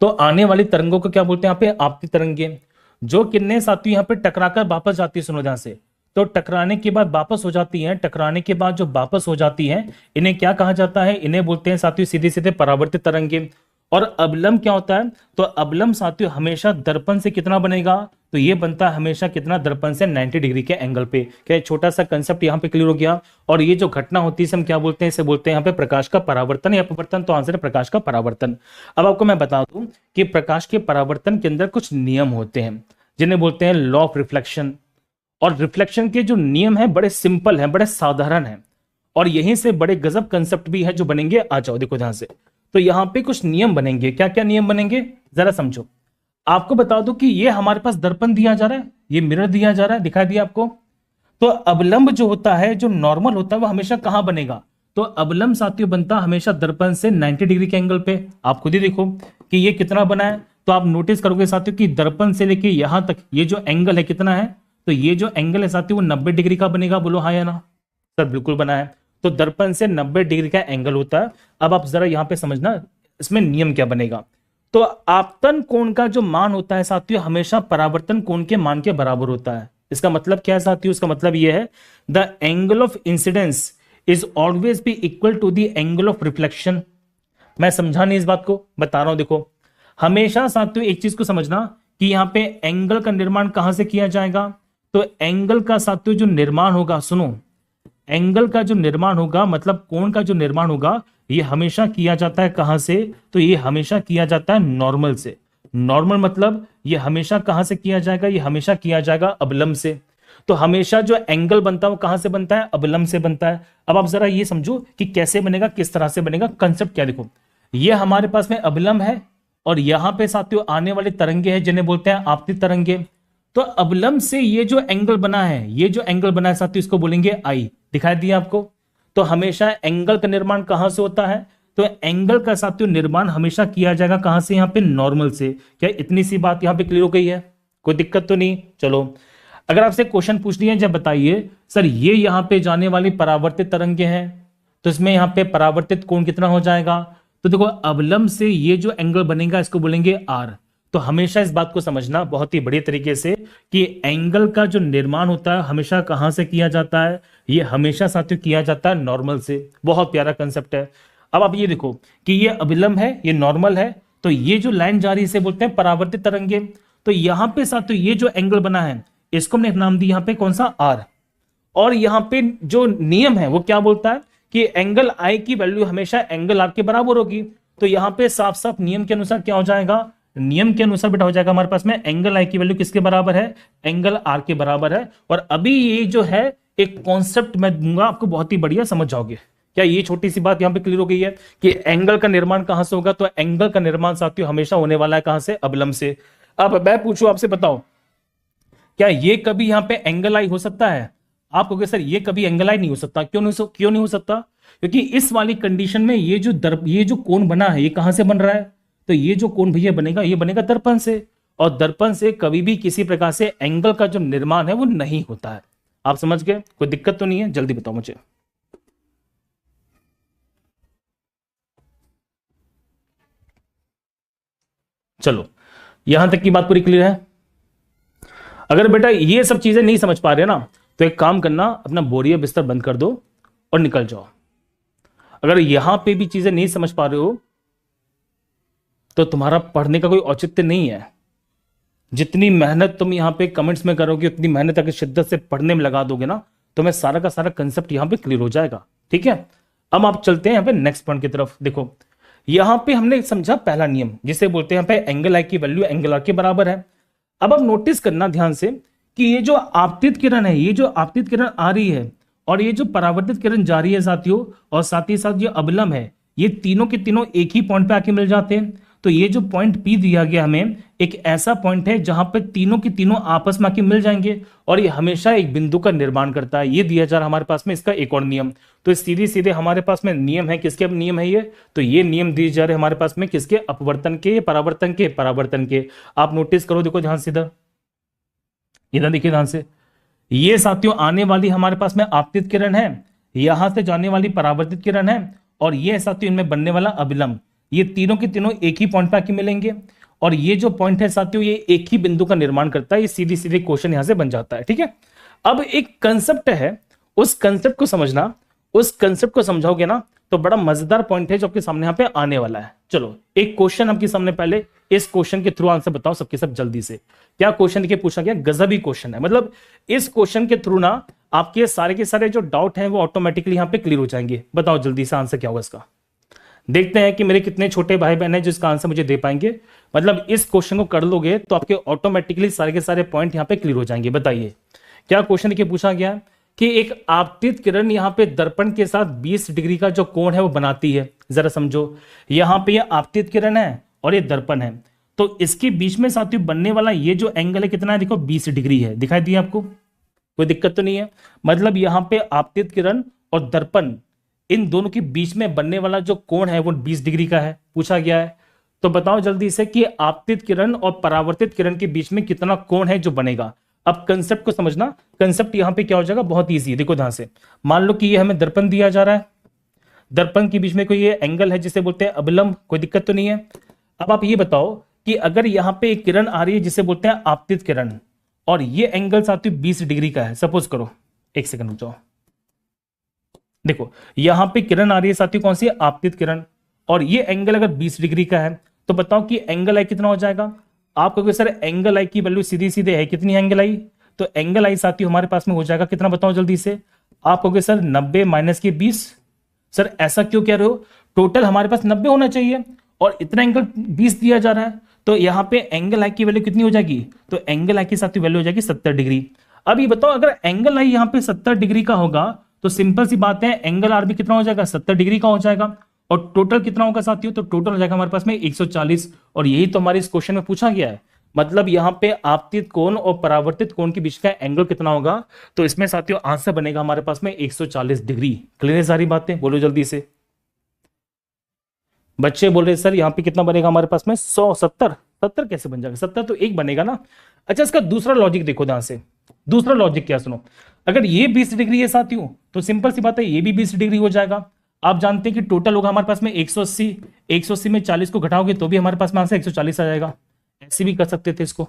तो आने वाली तरंगों को क्या बोलते हैं? यहाँ पे आपती तरंगे। जो किरणें साथियों यहाँ पे टकराकर वापस जाती है, सुनो ध्यान से, तो टकराने के बाद वापस हो जाती हैं, टकराने के बाद जो वापस हो जाती हैं इन्हें क्या कहा जाता है? इन्हें बोलते हैं साथियों सीधे सीधे परावर्तित तरंगे। और अवलंब क्या होता है? तो अवलंब साथियों हमेशा दर्पण से कितना बनेगा? तो ये बनता है हमेशा कितना? दर्पण से 90 डिग्री के एंगल पे। क्या छोटा सा कंसेप्ट यहाँ पे क्लियर हो गया? और ये जो घटना होती है इसे हम क्या बोलते हैं? इसे बोलते हैं यहाँ पे प्रकाश का परावर्तन या अपवर्तन। तो आंसर है प्रकाश का परावर्तन। अब आपको मैं बता दूं कि प्रकाश के परावर्तन के अंदर कुछ नियम होते हैं जिन्हें बोलते हैं लॉ ऑफ रिफ्लेक्शन। और रिफ्लेक्शन के जो नियम है बड़े सिंपल हैं, बड़े साधारण हैं, और यहीं से बड़े गजब कंसेप्ट भी है जो बनेंगे। आ जाओ देखो ध्यान से। तो यहां पे कुछ नियम बनेंगे। क्या क्या नियम बनेंगे जरा समझो। आपको बता दो कि ये हमारे पास दर्पण दिया जा रहा है, ये मिरर दिया जा रहा है, दिखाई दिया आपको। तो अवलंब जो होता है, जो नॉर्मल होता है, वो हमेशा कहां बनेगा? तो अवलंब साथियों बनता हमेशा दर्पण से 90 डिग्री के एंगल पे। आप खुद ही देखो कि ये कितना बना है। तो आप नोटिस करोगे साथियों कि दर्पण से लेके यहां तक ये जो एंगल है कितना है? तो ये जो एंगल है साथियों वो 90 डिग्री का बनेगा। बोलो हाँ या ना। सर बिल्कुल बना है। तो दर्पण से 90 डिग्री का एंगल होता है। अब आप जरा यहां पे समझना इसमें नियम क्या बनेगा। तो आपतन कोण का जो मान होता है साथियों हमेशा परावर्तन कोण के मान के बराबर होता है। इसका मतलब क्या है साथियों? इसका मतलब यह है the angle of incidence is always be equal to the angle of reflection. मैं समझा नहीं इस बात को, बता रहा हूं। देखो हमेशा साथियों एक चीज को समझना कि यहां पे एंगल का निर्माण कहां से किया जाएगा? तो एंगल का साथियों जो निर्माण होगा, सुनो, एंगल का जो निर्माण होगा मतलब कोण का जो निर्माण होगा ये हमेशा किया जाता है कहां से? तो ये हमेशा किया जाता है नॉर्मल से। नॉर्मल मतलब ये हमेशा कहां से किया जाएगा, ये हमेशा किया जाएगा अवलंब से। तो हमेशा जो एंगल बनता है वो कहां से बनता है, अवलंब से बनता है। अब आप जरा ये समझो कि कैसे बनेगा, किस तरह से बनेगा, कंसेप्ट क्या, देखो ये हमारे पास में अवलंब है और यहां पे साथियों आने वाले तरंगे हैं जिन्हें बोलते हैं आपतित तरंगे। तो अवलंब से ये जो एंगल बना है, ये जो एंगल बना है साथियों, इसको बोलेंगे आई। दिखाई दिया आपको। तो हमेशा एंगल का निर्माण कहां से होता है, तो एंगल का साथियों निर्माण हमेशा किया जाएगा कहां से, यहां पे नॉर्मल से। क्या इतनी सी बात यहां पे क्लियर हो गई है, कोई दिक्कत तो नहीं। चलो अगर आपसे क्वेश्चन पूछ लिया जब बताइए सर ये यहां पे जाने वाली परावर्तित तरंगे हैं, तो इसमें यहां पे परावर्तित कोण कितना हो जाएगा, तो देखो अवलंब से ये जो एंगल बनेगा इसको बोलेंगे आर। तो हमेशा इस बात को समझना बहुत ही बढ़िया तरीके से कि एंगल का जो निर्माण होता है हमेशा कहां से किया जाता है, ये हमेशा साथियों किया जाता है नॉर्मल से। बहुत प्यारा कंसेप्ट है। अब आप ये देखो कि ये अविलंब है, ये नॉर्मल है, तो ये जो लाइन जा रही है इसे बोलते हैं परावर्तित तरंगे। तो यहां पे साथियों ये जो एंगल बना है इसको हमने नाम दिया यहां पे कौन सा, आर। और यहां पे जो नियम है वो क्या बोलता है कि एंगल आई की वैल्यू हमेशा एंगल आर के बराबर होगी। तो यहां पे साफ साफ नियम के अनुसार क्या हो जाएगा, नियम के अनुसार बेटा हो जाएगा हमारे पास में एंगल आई की वैल्यू किसके बराबर है, एंगल आर के बराबर है। और अभी ये जो है एक कॉन्सेप्ट मैं दूंगा आपको, बहुत ही बढ़िया समझ जाओगे। क्या ये छोटी सी बात यहां पे क्लियर हो गई है कि एंगल का निर्माण कहां से होगा, तो एंगल का निर्माण साथियों हमेशा होने वाला है कहां से, अवलंब से। अब मैं पूछूं आपसे, बताओ क्या ये कभी यहां पे एंगल आई हो सकता है, आप कहोगे सर ये कभी एंगल आई नहीं हो सकता, क्यों नहीं हो सकता, क्योंकि इस वाली कंडीशन में ये जो कोण बना है ये कहां से बन रहा है, तो ये जो कोण भैया बनेगा ये बनेगा दर्पण से। और दर्पण से कभी भी किसी प्रकार से एंगल का जो निर्माण है वो नहीं होता है। आप समझ गए, कोई दिक्कत तो नहीं है, जल्दी बताओ मुझे। चलो यहां तक की बात पूरी क्लियर है। अगर बेटा ये सब चीजें नहीं समझ पा रहे ना, तो एक काम करना, अपना बोरिया बिस्तर बंद कर दो और निकल जाओ। अगर यहां पे भी चीजें नहीं समझ पा रहे हो तो तुम्हारा पढ़ने का कोई औचित्य नहीं है। जितनी मेहनत तुम यहां पे कमेंट्स में करोगे, उतनी मेहनत अगर शिद्दत से पढ़ने में लगा दोगे ना, तो मैं सारा का सारा कंसेप्ट यहां पे क्लियर हो जाएगा। ठीक है, अब आप चलते हैं यहां पे नेक्स्ट पॉइंट की तरफ। देखो यहां पे हमने समझा पहला नियम जिसे बोलते हैं यहां पे एंगल आई की वैल्यू एंगल आर के बराबर है। अब आप नोटिस करना ध्यान से कि ये जो आपतित किरण है, ये जो आपतित किरण आ रही है और ये जो परावर्तित किरण जा रही है साथियों, और साथ ही साथ ये अवलंब है, ये तीनों के तीनों एक ही पॉइंट पे आके मिल जाते हैं। तो ये जो पॉइंट पी दिया गया हमें, एक ऐसा पॉइंट है जहां पे तीनों के तीनों आपस में आके मिल जाएंगे और ये हमेशा एक बिंदु का निर्माण करता है। ये दिया जा रहा हमारे पास में इसका एक और नियम। तो सीधे सीधे हमारे पास में नियम है, किसके नियम है ये, तो ये नियम दिए जा रहे हमारे पास में किसके, अपवर्तन के, परावर्तन के, परावर्तन के। आप नोटिस करो, देखो ध्यान से, इधर देखिए ध्यान से, ये साथियों आने वाली हमारे पास में आपतित किरण है, यहां से जाने वाली परावर्तित किरण है, और ये साथियों इनमें बनने वाला अविलंब। ये तीनों के तीनों एक ही पॉइंट पे आके मिलेंगे और ये जो पॉइंट है साथियों ये एक ही बिंदु का निर्माण करता है। ये सीधी सीधे क्वेश्चन यहां से बन जाता है। ठीक है, अब एक कंसेप्ट है, उस कंसेप्ट को समझना, उस कंसेप्ट को समझाओगे ना तो बड़ा मजेदार पॉइंट है जो आपके सामने यहां पे आने वाला है। चलो एक क्वेश्चन आपके सामने, पहले इस क्वेश्चन के थ्रू आंसर बताओ सबके सब जल्दी से। क्या क्वेश्चन देखिए पूछा गया, गजबी क्वेश्चन है, मतलब इस क्वेश्चन के थ्रू ना आपके सारे के सारे जो डाउट हैं वो ऑटोमेटिकली यहां पे क्लियर हो जाएंगे। बताओ जल्दी से आंसर क्या होगा इसका। देखते हैं कि मेरे कितने छोटे भाई बहन हैं जो इसका आंसर मुझे दे पाएंगे। मतलब इस क्वेश्चन को कर लोगे तो आपके ऑटोमेटिकली सारे के सारे पॉइंट यहां पे क्लियर हो जाएंगे। बताइए क्या क्वेश्चन देखिए पूछा गया कि एक आपतित किरण यहां पे दर्पण के साथ 20 डिग्री का जो कोण है वो बनाती है। जरा समझो, यहां पे ये आपतित किरण है और ये दर्पण है, तो इसके बीच में साथियों बनने वाला ये जो एंगल है कितना है, देखो 20 डिग्री है। दिखाई दिया आपको, कोई दिक्कत तो नहीं है। मतलब यहां पे आपतित किरण और दर्पण, इन दोनों के बीच में बनने वाला जो कोण है वो 20 डिग्री का है, पूछा गया है। तो बताओ जल्दी से कि आपतित किरण और परावर्तित किरण के बीच में कितना कोण है जो बनेगा। अब कंसेप्ट को समझना, कंसेप्ट यहां पे क्या हो जाएगा, बहुत ईजी है। देखो ध्यान से, मान लो कि ये हमें दर्पण दिया जा रहा है, दर्पण के बीच में कोई ये एंगल है जिसे बोलते हैं अविलंब, कोई दिक्कत तो नहीं है। अब आप ये बताओ कि अगर यहां पे एक किरण आ रही है जिसे बोलते हैं आपतित किरण, और ये एंगल साथियों 20 डिग्री का है, सपोज करो, एक सेकंड रुक जाओ। देखो यहां पे किरण आ रही है साथियों, कौन सी, आपतित किरण, और ये एंगल अगर 20 डिग्री का है तो बताओ कि एंगल आई कितना हो जाएगा। आप कहोगे सर एंगल आई की वैल्यू सीधी सीधे है, कितनी एंगल आई, तो एंगल आई साथियों हमारे पास में हो जाएगा कितना, बताओ जल्दी से। आप कहोगे सर 90 माइनस के 20। सर ऐसा क्यों कह रहे हो, टोटल हमारे पास 90 होना चाहिए और इतना एंगल 20 दिया जा रहा है, तो यहाँ पे एंगल आई की वैल्यू कितनी हो जाएगी, तो एंगल आई के साथ वैल्यू हो जाएगी 70 डिग्री। अब ये बताओ अगर एंगल आई यहाँ पे 70 डिग्री का होगा तो सिंपल सी बात है एंगल आर भी कितना हो जाएगा, 70 डिग्री का हो जाएगा। और टोटल कितना होगा साथियों, तो टोटल हो जाएगा हमारे पास में 140। और यही तो हमारे इस क्वेश्चन में पूछा गया है। मतलब यहाँ पे आपतित कोण और परावर्तित कोण के बीच का एंगल कितना होगा, तो इसमें साथियों आंसर बनेगा हमारे पास में 140 डिग्री। क्लियर है सारी बातें, बोलो जल्दी से। बच्चे बोल रहे सर यहाँ पे कितना बनेगा हमारे पास में 170, 70 कैसे बन जाएगा, 70 तो एक बनेगा ना। अच्छा इसका दूसरा लॉजिक देखो ध्यान से, दूसरा लॉजिक क्या सुनो, अगर ये 20 डिग्री है साथियों तो सिंपल सी बात है ये भी 20 डिग्री हो जाएगा। आप जानते हैं कि टोटल होगा हमारे पास में 180, 180 में 40 को घटाओगे तो भी हमारे पास में आंसर 140 आ जाएगा। ऐसे भी कर सकते थे इसको,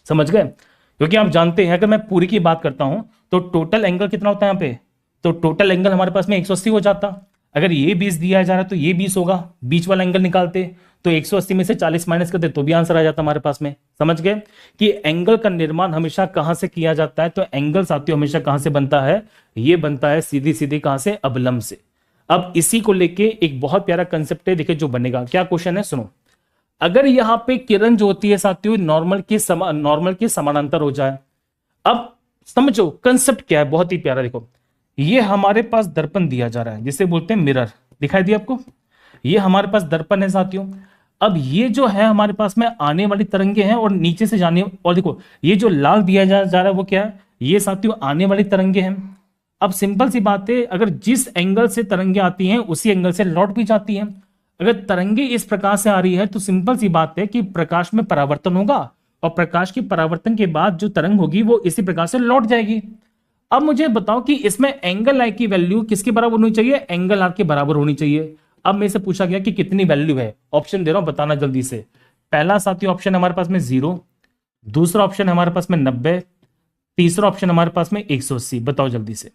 समझ गए। क्योंकि आप जानते हैं अगर मैं पूरी की बात करता हूं तो टोटल एंगल कितना होता है यहाँ पे, तो टोटल एंगल हमारे पास में 180 हो जाता। अगर ये 20 दिया जा रहा है तो ये 20 होगा, बीच वाला एंगल निकालते तो 180 में से 40 माइनस करते तो भी आंसर आ जाता हमारे पास में। समझ गए कि एंगल का निर्माण हमेशा कहां से किया जाता है, तो एंगल साथियों हमेशा कहां से बनता है, ये बनता है सीधी सीधी कहां से, अवलंब से। अब इसी को लेके एक बहुत प्यारा कंसेप्ट है, देखिए जो बनेगा। क्या क्वेश्चन है सुनो, अगर यहां पे किरण जो होती है साथियों नॉर्मल के समानांतर हो जाए। अब समझो कंसेप्ट क्या है, बहुत ही प्यारा। देखो ये हमारे पास दर्पण दिया जा रहा है जिसे बोलते हैं मिरर, दिखाई दिया आपको, ये हमारे पास दर्पण है साथियों। अब ये जो है हमारे पास में आने वाली तरंगे हैं और नीचे से जाने, और देखो ये जो लाल दिया जा रहा है वो क्या है, ये साथियों आने वाली तरंगे हैं। अब सिंपल सी बात है, अगर जिस एंगल से तरंगे आती हैं उसी एंगल से लौट भी जाती हैं। अगर तरंगे इस प्रकार से आ रही है तो सिंपल सी बात है कि प्रकाश में परावर्तन होगा और प्रकाश की परावर्तन के बाद जो तरंग होगी वो इसी प्रकार से लौट जाएगी। अब मुझे बताओ कि इसमें एंगल आई की वैल्यू किसके बराबर होनी चाहिए, एंगल आर के बराबर होनी चाहिए। अब मेरे से पूछा गया कि कितनी वैल्यू है, ऑप्शन दे रहा हूं बताना जल्दी से। पहला साथियों ऑप्शन हमारे पास में 0, दूसरा ऑप्शन हमारे पास में 90, तीसरा ऑप्शन हमारे पास में 180। बताओ जल्दी से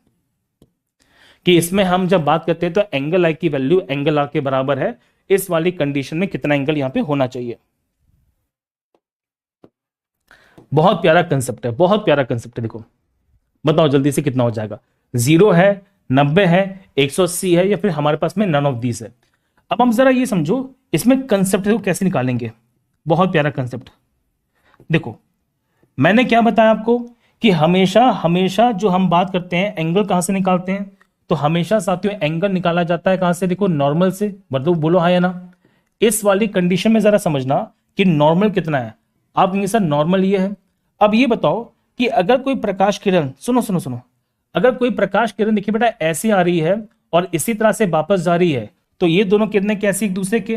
कि इसमें हम जब बात करते हैं तो एंगल आई की वैल्यू एंगल आर के बराबर है, इस वाली कंडीशन में कितना एंगल यहां पे होना चाहिए। बहुत प्यारा कंसेप्ट है, बहुत प्यारा कंसेप्ट है। देखो बताओ जल्दी से कितना हो जाएगा, 0 है, 90 है, 180 है, या फिर हमारे पास में नन ऑफ दीस है। अब हम जरा ये समझो इसमें कंसेप्ट को कैसे निकालेंगे। बहुत प्यारा कंसेप्ट। देखो मैंने क्या बताया आपको कि हमेशा हमेशा जो हम बात करते हैं एंगल कहां से निकालते हैं, तो हमेशा साथियों एंगल निकाला जाता है कहां से, देखो नॉर्मल से। मतलब बोलो हाँ या ना। इस वाली कंडीशन में जरा समझना कि नॉर्मल कितना है। आप कहेंगे सर नॉर्मल ये है। अब ये बताओ कि अगर कोई प्रकाश किरण, सुनो सुनो सुनो, अगर कोई प्रकाश किरण देखिए बेटा ऐसे आ रही है और इसी तरह से वापस जा रही है, तो ये दोनों किरणें कैसी एक दूसरे के,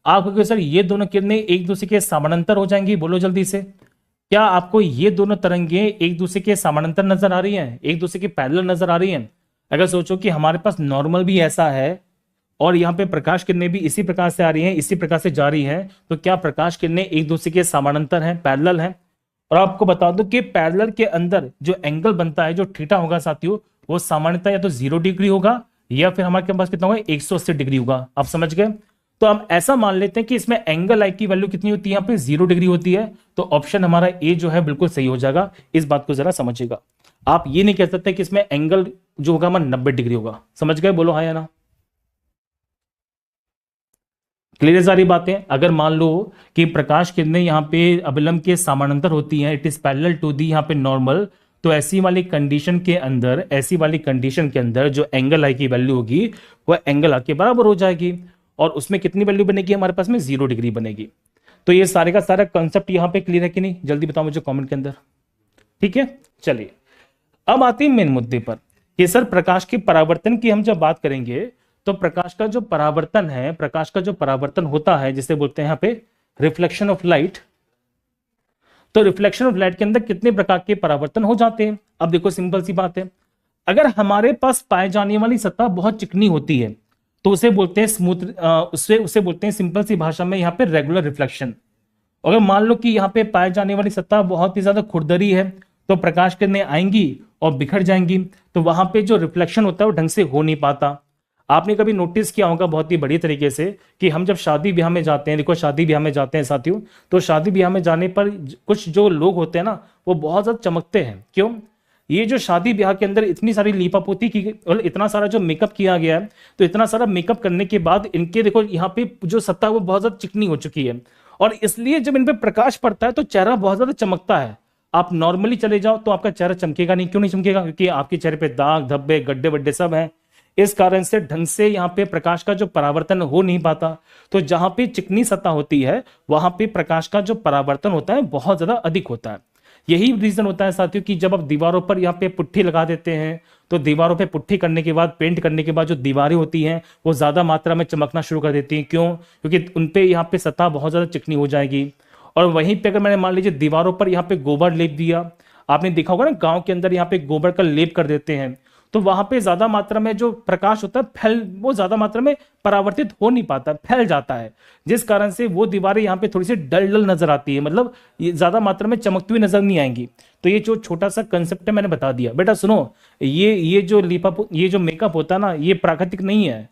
आप कहोगे सर ये दोनों किरणें एक दूसरे के समानांतर हो जाएंगी। बोलो जल्दी से, क्या आपको ये दोनों तरंगे एक दूसरे के समानांतर नजर आ रही हैं, एक दूसरे के पैरेलल नजर आ रही हैं। अगर सोचो कि हमारे पास नॉर्मल भी ऐसा है और यहाँ पे प्रकाश किरणें भी इसी प्रकार से आ रही हैं, इसी प्रकार से जा रही हैं, तो क्या प्रकाश किरणें एक दूसरे के समानांतर हैं, पैरेलल हैं। और आपको बता दो कि पैरेलल के अंदर जो एंगल बनता है, जो थीटा होगा साथियों, वो सामान्यतः या तो 0 डिग्री होगा या फिर हमारे पास कितना होगा 180 डिग्री होगा। आप समझ गए। तो हम ऐसा मान लेते हैं कि इसमें एंगल आई की वैल्यू कितनी होती है, यहाँ पे 0 डिग्री होती है। तो ऑप्शन हमारा ए जो है बिल्कुल सही हो जाएगा। इस बात को जरा समझिएगा। आप ये नहीं कह सकते कि इसमें एंगल जो होगा हमारा 90 डिग्री होगा। समझ गए, बोलो हाँ या ना। क्लियर सारी बातें। अगर मान लो कि प्रकाश किरणें यहाँ पे अवलंब के समानांतर होती हैं, it is parallel to the यहाँ पे नॉर्मल, तो ऐसी वाली कंडीशन के अंदर, ऐसी वाली कंडीशन के अंदर जो एंगल आई की वैल्यू होगी वह एंगल आर के बराबर हो जाएगी। और उसमें कितनी वैल्यू बनेगी हमारे पास में 0 डिग्री बनेगी। तो ये सारे का सारा कंसेप्ट यहाँ पे क्लियर है कि नहीं, जल्दी बताओ मुझे कमेंट के अंदर। ठीक है, चलिए अब आते हैं मेन मुद्दे पर कि सर प्रकाश के परावर्तन की हम जब बात करेंगे तो प्रकाश का जो परावर्तन है, प्रकाश का जो परावर्तन होता है जिसे बोलते हैं यहाँ पे रिफ्लेक्शन ऑफ लाइट। तो रिफ्लेक्शन ऑफ लाइट के अंदर कितने प्रकार के परावर्तन हो जाते हैं। अब देखो सिंपल सी बात है, अगर हमारे पास पाए जाने वाली सतह बहुत चिकनी होती है तो उसे बोलते हैं स्मूथ, उसे बोलते हैं सिंपल सी भाषा में यहाँ पे रेगुलर रिफ्लेक्शन। अगर मान लो कि यहाँ पे पाए जाने वाली सतह बहुत ही ज्यादा खुरदरी है तो प्रकाश किरणें आएंगी और बिखर जाएंगी, तो वहां पे जो रिफ्लेक्शन होता है वो ढंग से हो नहीं पाता। आपने कभी नोटिस किया होगा बहुत ही बढ़िया तरीके से कि हम जब शादी ब्याह में जाते हैं, देखो शादी ब्याह में जाते हैं साथियों, तो शादी ब्याह में जाने पर कुछ जो लोग होते हैं ना वो बहुत ज्यादा चमकते हैं। क्यों? ये जो शादी ब्याह के अंदर इतनी सारी लीपापोती की और इतना सारा जो मेकअप किया गया है, तो इतना सारा मेकअप करने के बाद इनके देखो यहाँ पे जो सतह है वो बहुत ज्यादा चिकनी हो चुकी है, और इसलिए जब इन पे प्रकाश पड़ता है तो चेहरा बहुत ज्यादा चमकता है। आप नॉर्मली चले जाओ तो आपका चेहरा चमकेगा नहीं। क्यों नहीं चमकेगा? क्योंकि आपके चेहरे पे दाग धब्बे गड्ढे वड्ढे सब हैं। इस कारण से ढंग से यहाँ पे प्रकाश का जो परावर्तन हो नहीं पाता। तो जहां पे चिकनी सतह होती है वहां पे प्रकाश का जो परावर्तन होता है बहुत ज्यादा अधिक होता है। यही रीजन होता है साथियों कि जब आप दीवारों पर यहाँ पे पुट्ठी लगा देते हैं तो दीवारों पे पुट्ठी करने के बाद, पेंट करने के बाद जो दीवारें होती हैं वो ज्यादा मात्रा में चमकना शुरू कर देती हैं। क्यों? क्योंकि उनपे यहाँ पे सतह बहुत ज्यादा चिकनी हो जाएगी। और वहीं पे अगर मैंने मान लीजिए दीवारों पर यहाँ पे गोबर लेप दिया, आपने देखा होगा ना गांव के अंदर यहाँ पे गोबर का लेप कर देते हैं, तो वहां पे ज्यादा मात्रा में जो प्रकाश होता है वो ज्यादा मात्रा में परावर्तित हो नहीं पाता, फैल जाता है, जिस कारण से वो दीवारें यहाँ पे थोड़ी सी डल डल नजर आती है, मतलब ये ज्यादा मात्रा में चमकती हुई नजर नहीं आएंगी। तो ये जो छोटा सा कंसेप्ट है मैंने बता दिया। बेटा सुनो, ये जो मेकअप होता है ना, ये प्राकृतिक नहीं है।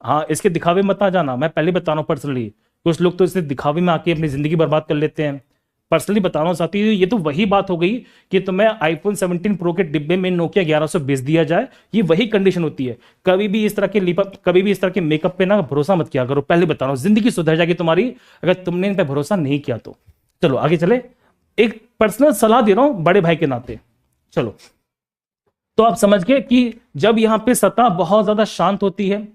हाँ, इसके दिखावे मत आ जाना, मैं पहले बता रहा हूँ पर्सनली। कुछ लोग तो इसे दिखावे में आके अपनी जिंदगी बर्बाद कर लेते हैं। पर्सनली बता रहा हूँ साथी, ये तो वही बात हो गई कि तुम्हें आईफोन 17 प्रो के डिब्बे में नोकिया 1120 दिया जाए, ये वही कंडीशन होती है। कभी भी इस तरह के लिपअप, कभी भी इस तरह के मेकअप पे ना भरोसा मत किया करो। पहले बता रहा हूँ, जिंदगी सुधर जाएगी तुम्हारी अगर तुमने इन पे भरोसा नहीं किया तो। चलो आगे चले, एक पर्सनल सलाह दे रहा हूं बड़े भाई के नाते। चलो, तो आप समझ गए कि जब यहां पे सतह बहुत ज्यादा शांत होती है,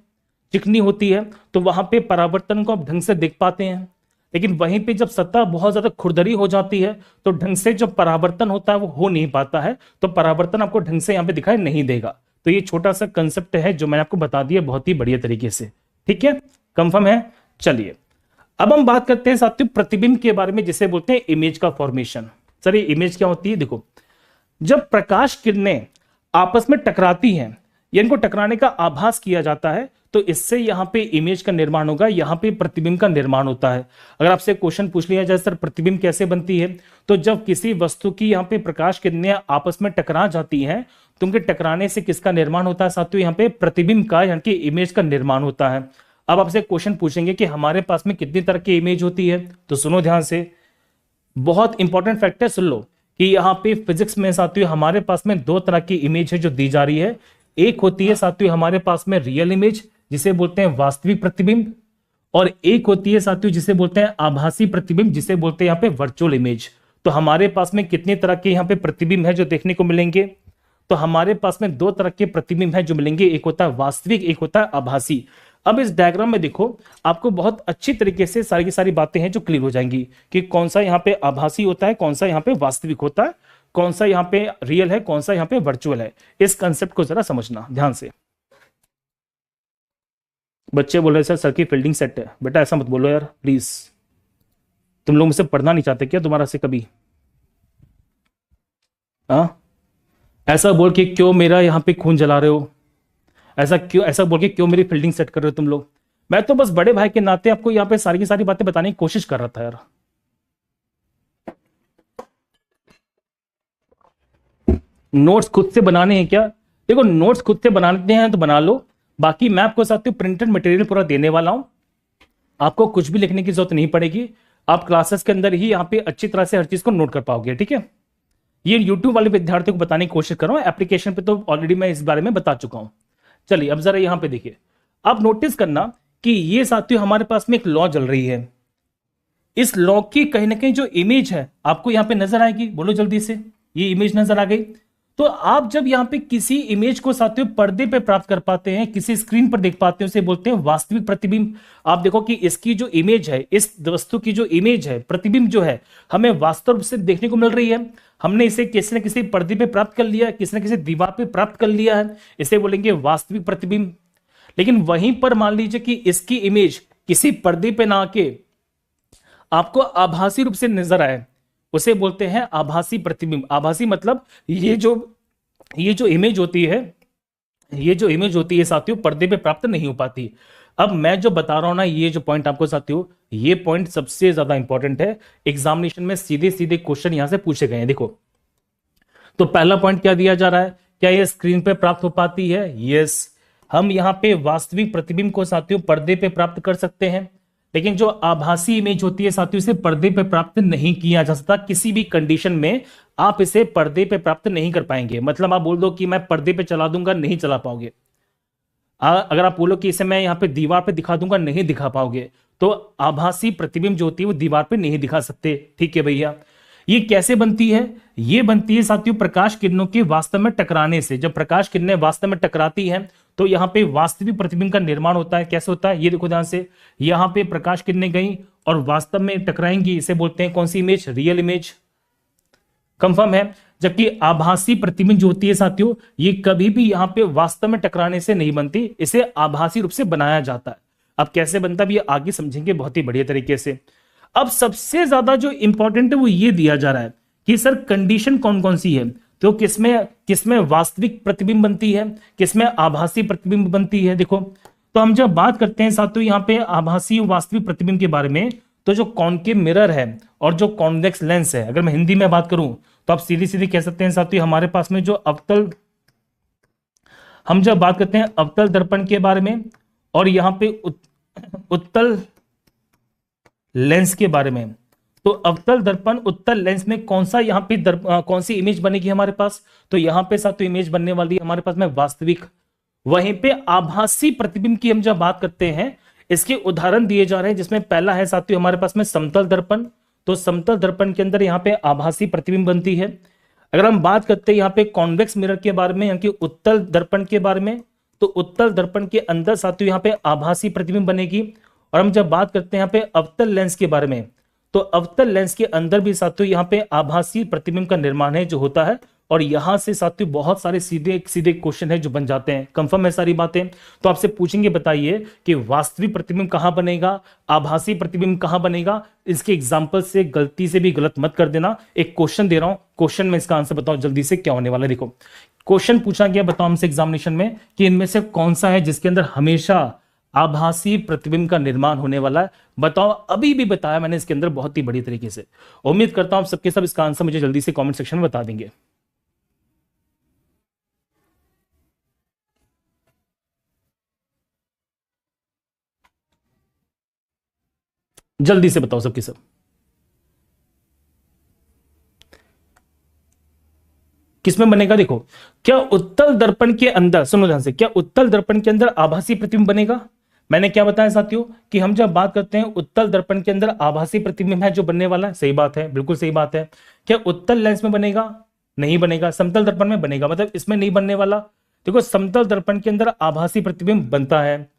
चिकनी होती है, तो वहां पे परावर्तन को आप ढंग से देख पाते हैं। लेकिन वहीं पे जब सतह बहुत ज्यादा खुरदरी हो जाती है तो ढंग से जो परावर्तन होता है वो हो नहीं पाता है, तो परावर्तन आपको ढंग से यहाँ पे दिखाई नहीं देगा। तो ये छोटा सा कंसेप्ट है जो मैंने आपको बता दिया बहुत ही बढ़िया तरीके से। ठीक है, कंफर्म है? चलिए अब हम बात करते हैं साथियों प्रतिबिंब के बारे में, जिसे बोलते हैं इमेज का फॉर्मेशन। सर ये इमेज क्या होती है? देखो, जब प्रकाश किरणें आपस में टकराती हैं या इनको टकराने का आभास किया जाता है तो इससे यहां पे इमेज का निर्माण होगा, यहां पे प्रतिबिंब का निर्माण होता है। अगर आपसे क्वेश्चन पूछ लिया जाए सर प्रतिबिंब कैसे बनती है, तो जब किसी वस्तु की यहां पे प्रकाश किरणें आपस में टकरा जाती हैं तो उनके टकराने से किसका निर्माण होता है साथियों? यहां पे प्रतिबिंब का यानी कि इमेज का निर्माण होता है। अब आपसे क्वेश्चन पूछेंगे कि हमारे पास में कितनी तरह की इमेज होती है, तो सुनो ध्यान से, बहुत इंपॉर्टेंट फैक्टर सुन लो कि यहाँ पे फिजिक्स में साथियों हमारे पास में दो तरह की इमेज है जो दी जा रही है। एक होती है साथियों हमारे पास में रियल इमेज जिसे बोलते हैं वास्तविक प्रतिबिंब, और एक होती है साथियों जिसे बोलते हैं आभासी प्रतिबिंब जिसे बोलते हैं यहाँ पे वर्चुअल इमेज। तो हमारे पास में कितने तरह के यहाँ पे प्रतिबिंब है जो देखने को मिलेंगे? तो हमारे पास में दो तरह के प्रतिबिंब है जो मिलेंगे, एक होता है वास्तविक, एक होता है आभासी। अब इस डायग्राम में देखो, आपको बहुत अच्छी तरीके से सारी की सारी बातें हैं जो क्लियर हो जाएंगी कि कौन सा यहाँ पे आभासी होता है, कौन सा यहाँ पे वास्तविक होता है, कौन सा यहाँ पे रियल है, कौन सा यहाँ पे वर्चुअल है। इस कंसेप्ट को जरा समझना ध्यान से। बच्चे बोल रहे सर की फील्डिंग सेट है। बेटा ऐसा मत बोलो यार प्लीज, तुम लोग मुझसे पढ़ना नहीं चाहते क्या दोबारा से कभी? हाँ, ऐसा बोल के क्यों मेरा यहाँ पे खून जला रहे हो? ऐसा बोल के क्यों मेरी फील्डिंग सेट कर रहे हो तुम लोग? मैं तो बस बड़े भाई के नाते आपको यहाँ पे सारी की सारी बातें बताने की कोशिश कर रहा था यार। नोट्स खुद से बनाने हैं क्या? देखो, नोट्स खुद से बनाते हैं तो बना लो, बाकी मैं आपको साथियों प्रिंटेड मटेरियल पूरा देने वाला हूं। आपको कुछ भी लिखने की जरूरत नहीं पड़ेगी, आप क्लासेस के अंदर ही यहाँ पे अच्छी तरह से हर चीज को नोट कर पाओगे। ठीक है, ये यूट्यूब वाले विद्यार्थियों को बताने की कोशिश कर रहा हूं, एप्लीकेशन पे तो ऑलरेडी मैं इस बारे में बता चुका हूं। चलिए अब जरा यहां पे देखिए, आप नोटिस करना कि ये साथियों हमारे पास में एक लॉ चल रही है। इस लॉ की कहीं ना कहीं जो इमेज है आपको यहां पे नजर आएगी। बोलो जल्दी से, ये इमेज नजर आ गई। तो आप जब यहां पे किसी इमेज को साथियों पर्दे पे प्राप्त कर पाते हैं, किसी स्क्रीन पर देख पाते हैं, उसे बोलते हैं वास्तविक प्रतिबिंब। आप देखो कि इसकी जो इमेज है, इस वस्तु की जो इमेज है, प्रतिबिंब जो है, हमें वास्तव से देखने को मिल रही है। हमने इसे किसी न किसी पर्दे पे प्राप्त कर लिया है, किसी न किसी दीवार पे प्राप्त कर लिया है, इसे बोलेंगे वास्तविक प्रतिबिंब। लेकिन वहीं पर मान लीजिए कि इसकी इमेज किसी पर्दे पे ना आके आपको आभासी रूप से नजर आए, उसे बोलते हैं आभासी प्रतिबिंब। आभासी मतलब ये जो इमेज होती है, ये जो इमेज होती है साथियों पर्दे पे प्राप्त नहीं हो पाती। अब मैं जो बता रहा हूं ना, ये जो पॉइंट आपको साथियों, ये पॉइंट सबसे ज्यादा इंपॉर्टेंट है। एग्जामिनेशन में सीधे सीधे क्वेश्चन यहां से पूछे गए हैं। देखो, तो पहला पॉइंट क्या दिया जा रहा है? क्या ये स्क्रीन पे प्राप्त हो पाती है? यस, हम यहां पे वास्तविक प्रतिबिंब को साथियों पर्दे पे प्राप्त कर सकते हैं। लेकिन जो आभासी इमेज होती है साथियों, इसे पर्दे पे प्राप्त नहीं किया जा सकता। किसी भी कंडीशन में आप इसे पर्दे पे प्राप्त नहीं कर पाएंगे। मतलब आप बोल दो कि मैं पर्दे पे चला दूंगा, नहीं चला पाओगे। अगर आप बोलो कि इसे मैं यहाँ पे दीवार पे दिखा दूंगा, नहीं दिखा पाओगे। तो आभासी प्रतिबिंब जो होती है वो दीवार पे नहीं दिखा सकते। ठीक है भैया। ये कैसे बनती है? ये बनती है साथियों प्रकाश किरणों के वास्तव में टकराने से। जब प्रकाश किरणें वास्तव में टकराती हैं तो यहाँ पे वास्तविक प्रतिबिंब का निर्माण होता है। कैसे होता है ये देखो ध्यान से। यहाँ पे प्रकाश किरणें गई और वास्तव में टकराएंगी, इसे बोलते हैं कौन सी इमेज? Real image. कंफर्म है। जबकि आभासी प्रतिबिंब जो होती है साथियों, ये कभी भी यहां पे वास्तव में टकराने से नहीं बनती, इसे आभासी रूप से बनाया जाता है। अब कैसे बनता है ये आगे समझेंगे बहुत ही बढ़िया तरीके से। अब सबसे ज्यादा जो इंपॉर्टेंट है वो ये दिया जा रहा है कि सर कंडीशन कौन कौन सी है। तो किसमें किसमें वास्तविक प्रतिबिंब बनती है, किसमें आभासी प्रतिबिंब बनती है। देखो, तो हम जब बात करते हैं साथियों यहाँ पे आभासी वास्तविक प्रतिबिंब के बारे में, तो जो कॉनकेव मिरर है और जो कॉन्वेक्स लेंस है, अगर मैं हिंदी में बात करूं तो आप सीधी सीधी कह सकते हैं साथियों हमारे पास में जो अवतल, हम जब बात करते हैं अवतल दर्पण के बारे में और यहां पे उत्तल लेंस के बारे में, तो अवतल दर्पण उत्तल लेंस में कौन सा यहाँ पे कौन सी इमेज बनेगी हमारे पास? तो यहाँ पे साथियों इमेज बनने वाली है हमारे पास में वास्तविक। वहीं पे आभासी प्रतिबिंब की हम जब बात करते हैं, इसके उदाहरण दिए जा रहे हैं, जिसमें पहला है साथियों हमारे पास में समतल दर्पण। तो समतल दर्पण के अंदर यहाँ पे आभासी प्रतिबिंब बनती है। अगर हम बात करते हैं यहाँ पे कॉन्वेक्स मिरर के बारे में, यानी कि उत्तल दर्पण के बारे में, तो उत्तल दर्पण के अंदर साथियों यहाँ पे आभासी प्रतिबिंब बनेगी। और हम जब बात करते हैं यहाँ पे अवतल लेंस के बारे में, तो अवतल लेंस के अंदर भी साथियों यहाँ पे आभासी प्रतिबिंब का निर्माण है जो होता है। और यहां से साथियों बहुत सारे सीधे सीधे क्वेश्चन है जो बन जाते हैं। कंफर्म है सारी बातें? तो आपसे पूछेंगे बताइए कि वास्तविक प्रतिबिंब कहां बनेगा, आभासी प्रतिबिंब कहां बनेगा। इसके एग्जांपल से गलती से भी गलत मत कर देना। एक क्वेश्चन दे रहा हूं, क्वेश्चन में इसका आंसर बताओ जल्दी से क्या होने वाला है। देखो, क्वेश्चन पूछा गया, बताओ हमसे एग्जामिनेशन में कि इनमें से कौन सा है जिसके अंदर हमेशा आभासी प्रतिबिंब का निर्माण होने वाला है। बताओ, अभी भी बताया मैंने इसके अंदर बहुत ही बड़ी तरीके से। उम्मीद करता हूं आप सबके सब इसका आंसर मुझे जल्दी से कमेंट सेक्शन में बता देंगे। जल्दी से बताओ सबके सब किसमें बनेगा। देखो, क्या उत्तल दर्पण के अंदर, सुनो ध्यान से, क्या उत्तल दर्पण के अंदर आभासी प्रतिबिंब बनेगा? मैंने क्या बताया साथियों कि हम जब बात करते हैं उत्तल दर्पण के अंदर आभासी प्रतिबिंब है जो बनने वाला है। सही बात है, बिल्कुल सही बात है। क्या उत्तल लेंस में बनेगा? नहीं बनेगा। समतल दर्पण में बनेगा, मतलब इसमें नहीं बनने वाला। देखो, समतल दर्पण के अंदर आभासी प्रतिबिंब बनता है,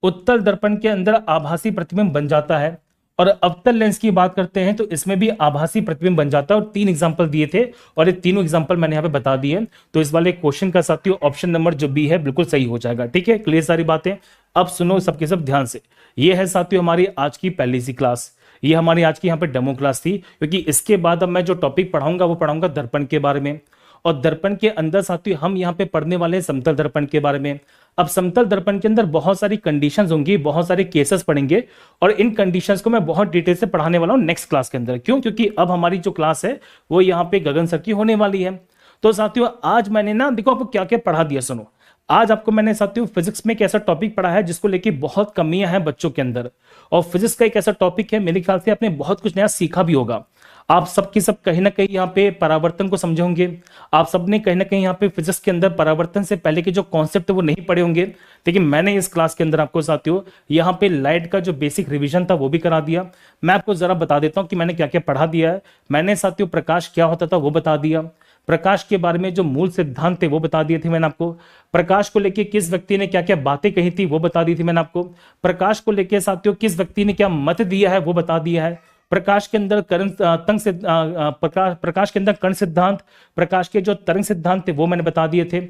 उत्तल दर्पण के अंदर आभासी प्रतिबिंब बन जाता है। और अवतल लेंस की बात करते हैं तो इसमें भी आभासी प्रतिबिंब बन जाता है। और 3 एग्जांपल दिए थे और ये तीनों एग्जांपल मैंने यहाँ पे बता दिए। तो इस वाले क्वेश्चन का साथियों ऑप्शन नंबर जो बी है बिल्कुल सही हो जाएगा। ठीक है, क्लियर सारी बातें। अब सुनो सबके सब ध्यान से। ये है साथियों हमारी आज की पहली सी क्लास। ये हमारी आज की यहाँ पे डेमो क्लास थी, क्योंकि इसके बाद अब मैं जो टॉपिक पढ़ाऊंगा वो पढ़ाऊंगा दर्पण के बारे में। और दर्पण के अंदर साथियों हम यहाँ पे पढ़ने वाले हैं समतल दर्पण के बारे में। अब समतल दर्पण के अंदर बहुत सारी कंडीशंस होंगी, बहुत सारे केसेस पढ़ेंगे और इन कंडीशंस को मैं बहुत डिटेल से पढ़ाने वाला हूं नेक्स्ट क्लास के अंदर। क्यों? क्योंकि अब हमारी जो क्लास है वो यहाँ पे गगन सर की होने वाली है। तो साथियों आज मैंने ना, देखो आपको क्या क्या पढ़ा दिया। सुनो, आज आपको मैंने साथियों फिजिक्स में एक ऐसा टॉपिक पढ़ा है जिसको लेके बहुत कमियां हैं बच्चों के अंदर। और फिजिक्स का एक ऐसा टॉपिक है, मेरे ख्याल से आपने बहुत कुछ नया सीखा भी होगा। आप सबकी सब कहीं ना कहीं यहाँ पे परावर्तन को समझे होंगे। आप सबने कहीं ना कहीं यहाँ पे फिजिक्स के अंदर परावर्तन से पहले के जो कॉन्सेप्ट है वो नहीं पढ़े होंगे। लेकिन मैंने इस क्लास के अंदर आपको साथियों यहाँ पे लाइट का जो बेसिक रिवीजन था वो भी करा दिया। मैं आपको जरा बता देता हूँ कि मैंने क्या क्या पढ़ा दिया है। मैंने साथियों प्रकाश क्या होता था वो बता दिया, प्रकाश के बारे में जो मूल सिद्धांत थे वो बता दिए थे मैंने आपको, प्रकाश को लेके किस व्यक्ति ने क्या क्या बातें कही थी वो बता दी थी मैंने आपको, प्रकाश को लेके साथियों किस व्यक्ति ने क्या मत दिया है वो बता दिया है, प्रकाश के अंदर प्रकाश के अंदर कण सिद्धांत, प्रकाश के जो तरंग सिद्धांत थे वो मैंने बता दिए थे।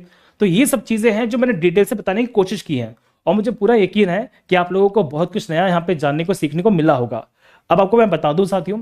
तो ये सब चीजें हैं जो मैंने डिटेल से बताने की कोशिश की है और मुझे पूरा यकीन है कि आप लोगों को बहुत कुछ नया यहाँ पे जानने को सीखने को मिला होगा। अब आपको मैं बता दूं साथियों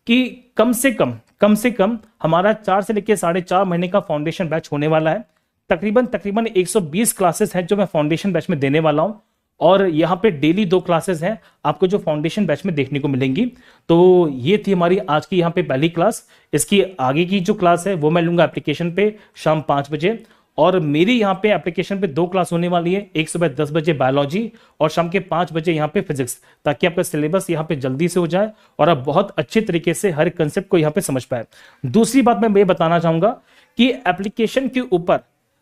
कि कम से कम हमारा 4 से लेकर 4.5 महीने का फाउंडेशन बैच होने वाला है। तकरीबन 120 क्लासेस हैं जो मैं फाउंडेशन बैच में देने वाला हूं और यहाँ पे डेली 2 क्लासेस हैं आपको जो फाउंडेशन बैच में देखने को मिलेंगी। तो ये थी हमारी आज की यहाँ पे पहली क्लास। इसकी आगे की जो क्लास है वो मैं लूंगा एप्लीकेशन पे शाम 5 बजे और मेरी यहाँ पे एप्लीकेशन पे 2 क्लास होने वाली है, एक सुबह 10 बजे बायोलॉजी और शाम के 5 बजे यहाँ पे फिजिक्स, ताकि आपका सिलेबस यहाँ पे जल्दी से हो जाए और आप बहुत अच्छे तरीके से हर कंसेप्ट को यहाँ पे समझ पाए। दूसरी बात मैं ये बताना चाहूंगा कि एप्लीकेशन के ऊपर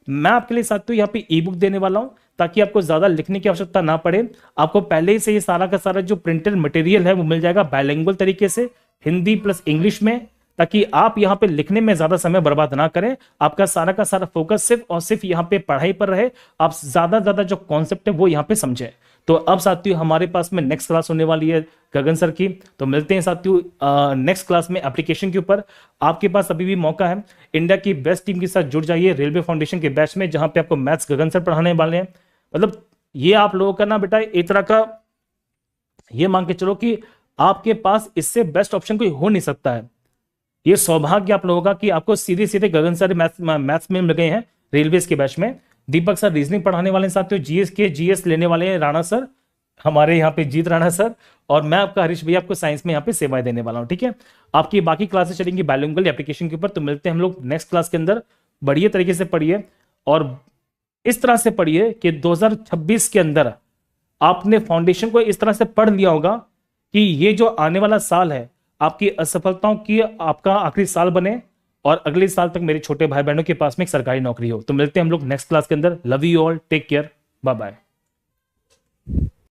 मैं आपके लिए साथियों यहाँ पे ई बुक देने वाला हूं, ताकि आपको ज्यादा लिखने की आवश्यकता ना पड़े। आपको पहले से ये सारा का सारा जो प्रिंटेड मटेरियल है वो मिल जाएगा बायलिंगुअल तरीके से, हिंदी प्लस इंग्लिश में, ताकि आप यहाँ पे लिखने में ज्यादा समय बर्बाद ना करें। आपका सारा का सारा फोकस सिर्फ और सिर्फ यहाँ पे पढ़ाई पर रहे, आप ज्यादा जो कॉन्सेप्ट है वो यहाँ पे समझें। तो अब साथियों हमारे पास में नेक्स्ट क्लास होने वाली है गगन सर की, तो मिलते हैं साथियों नेक्स्ट क्लास में एप्लीकेशन के ऊपर। आपके पास अभी भी मौका है, इंडिया की बेस्ट टीम के साथ जुड़ जाइए रेलवे फाउंडेशन के बैच में, जहां पे आपको मैथ्स गगन सर पढ़ाने वाले हैं। मतलब ये आप लोगों का ना बेटा एक तरह का ये मान के चलो कि आपके पास इससे बेस्ट ऑप्शन कोई हो नहीं सकता है। ये सौभाग्य आप लोगों का कि आपको सीधे सीधे गगन सर मैथ्स में मिल गए हैं रेलवेज के बैच में। दीपक सर रीजनिंग पढ़ाने वाले हैं साथियों, जीएस लेने वाले हैं राणा सर, हमारे यहाँ पे जीत राणा सर, और मैं आपका हरीश भैया आपको साइंस में यहाँ पे सेवाएं देने वाला हूँ। ठीक है, आपकी बाकी क्लासेस चलेंगी बायलिंगुअल एप्लीकेशन के ऊपर। तो मिलते हैं हम लोग नेक्स्ट क्लास के अंदर। बढ़िया तरीके से पढ़िए और इस तरह से पढ़िए कि 2026 के अंदर आपने फाउंडेशन को इस तरह से पढ़ लिया होगा कि ये जो आने वाला साल है आपकी असफलताओं की आपका आखिरी साल बने और अगले साल तक मेरे छोटे भाई बहनों के पास में एक सरकारी नौकरी हो। तो मिलते हैं हम लोग नेक्स्ट क्लास के अंदर। Love you all, take care, bye bye.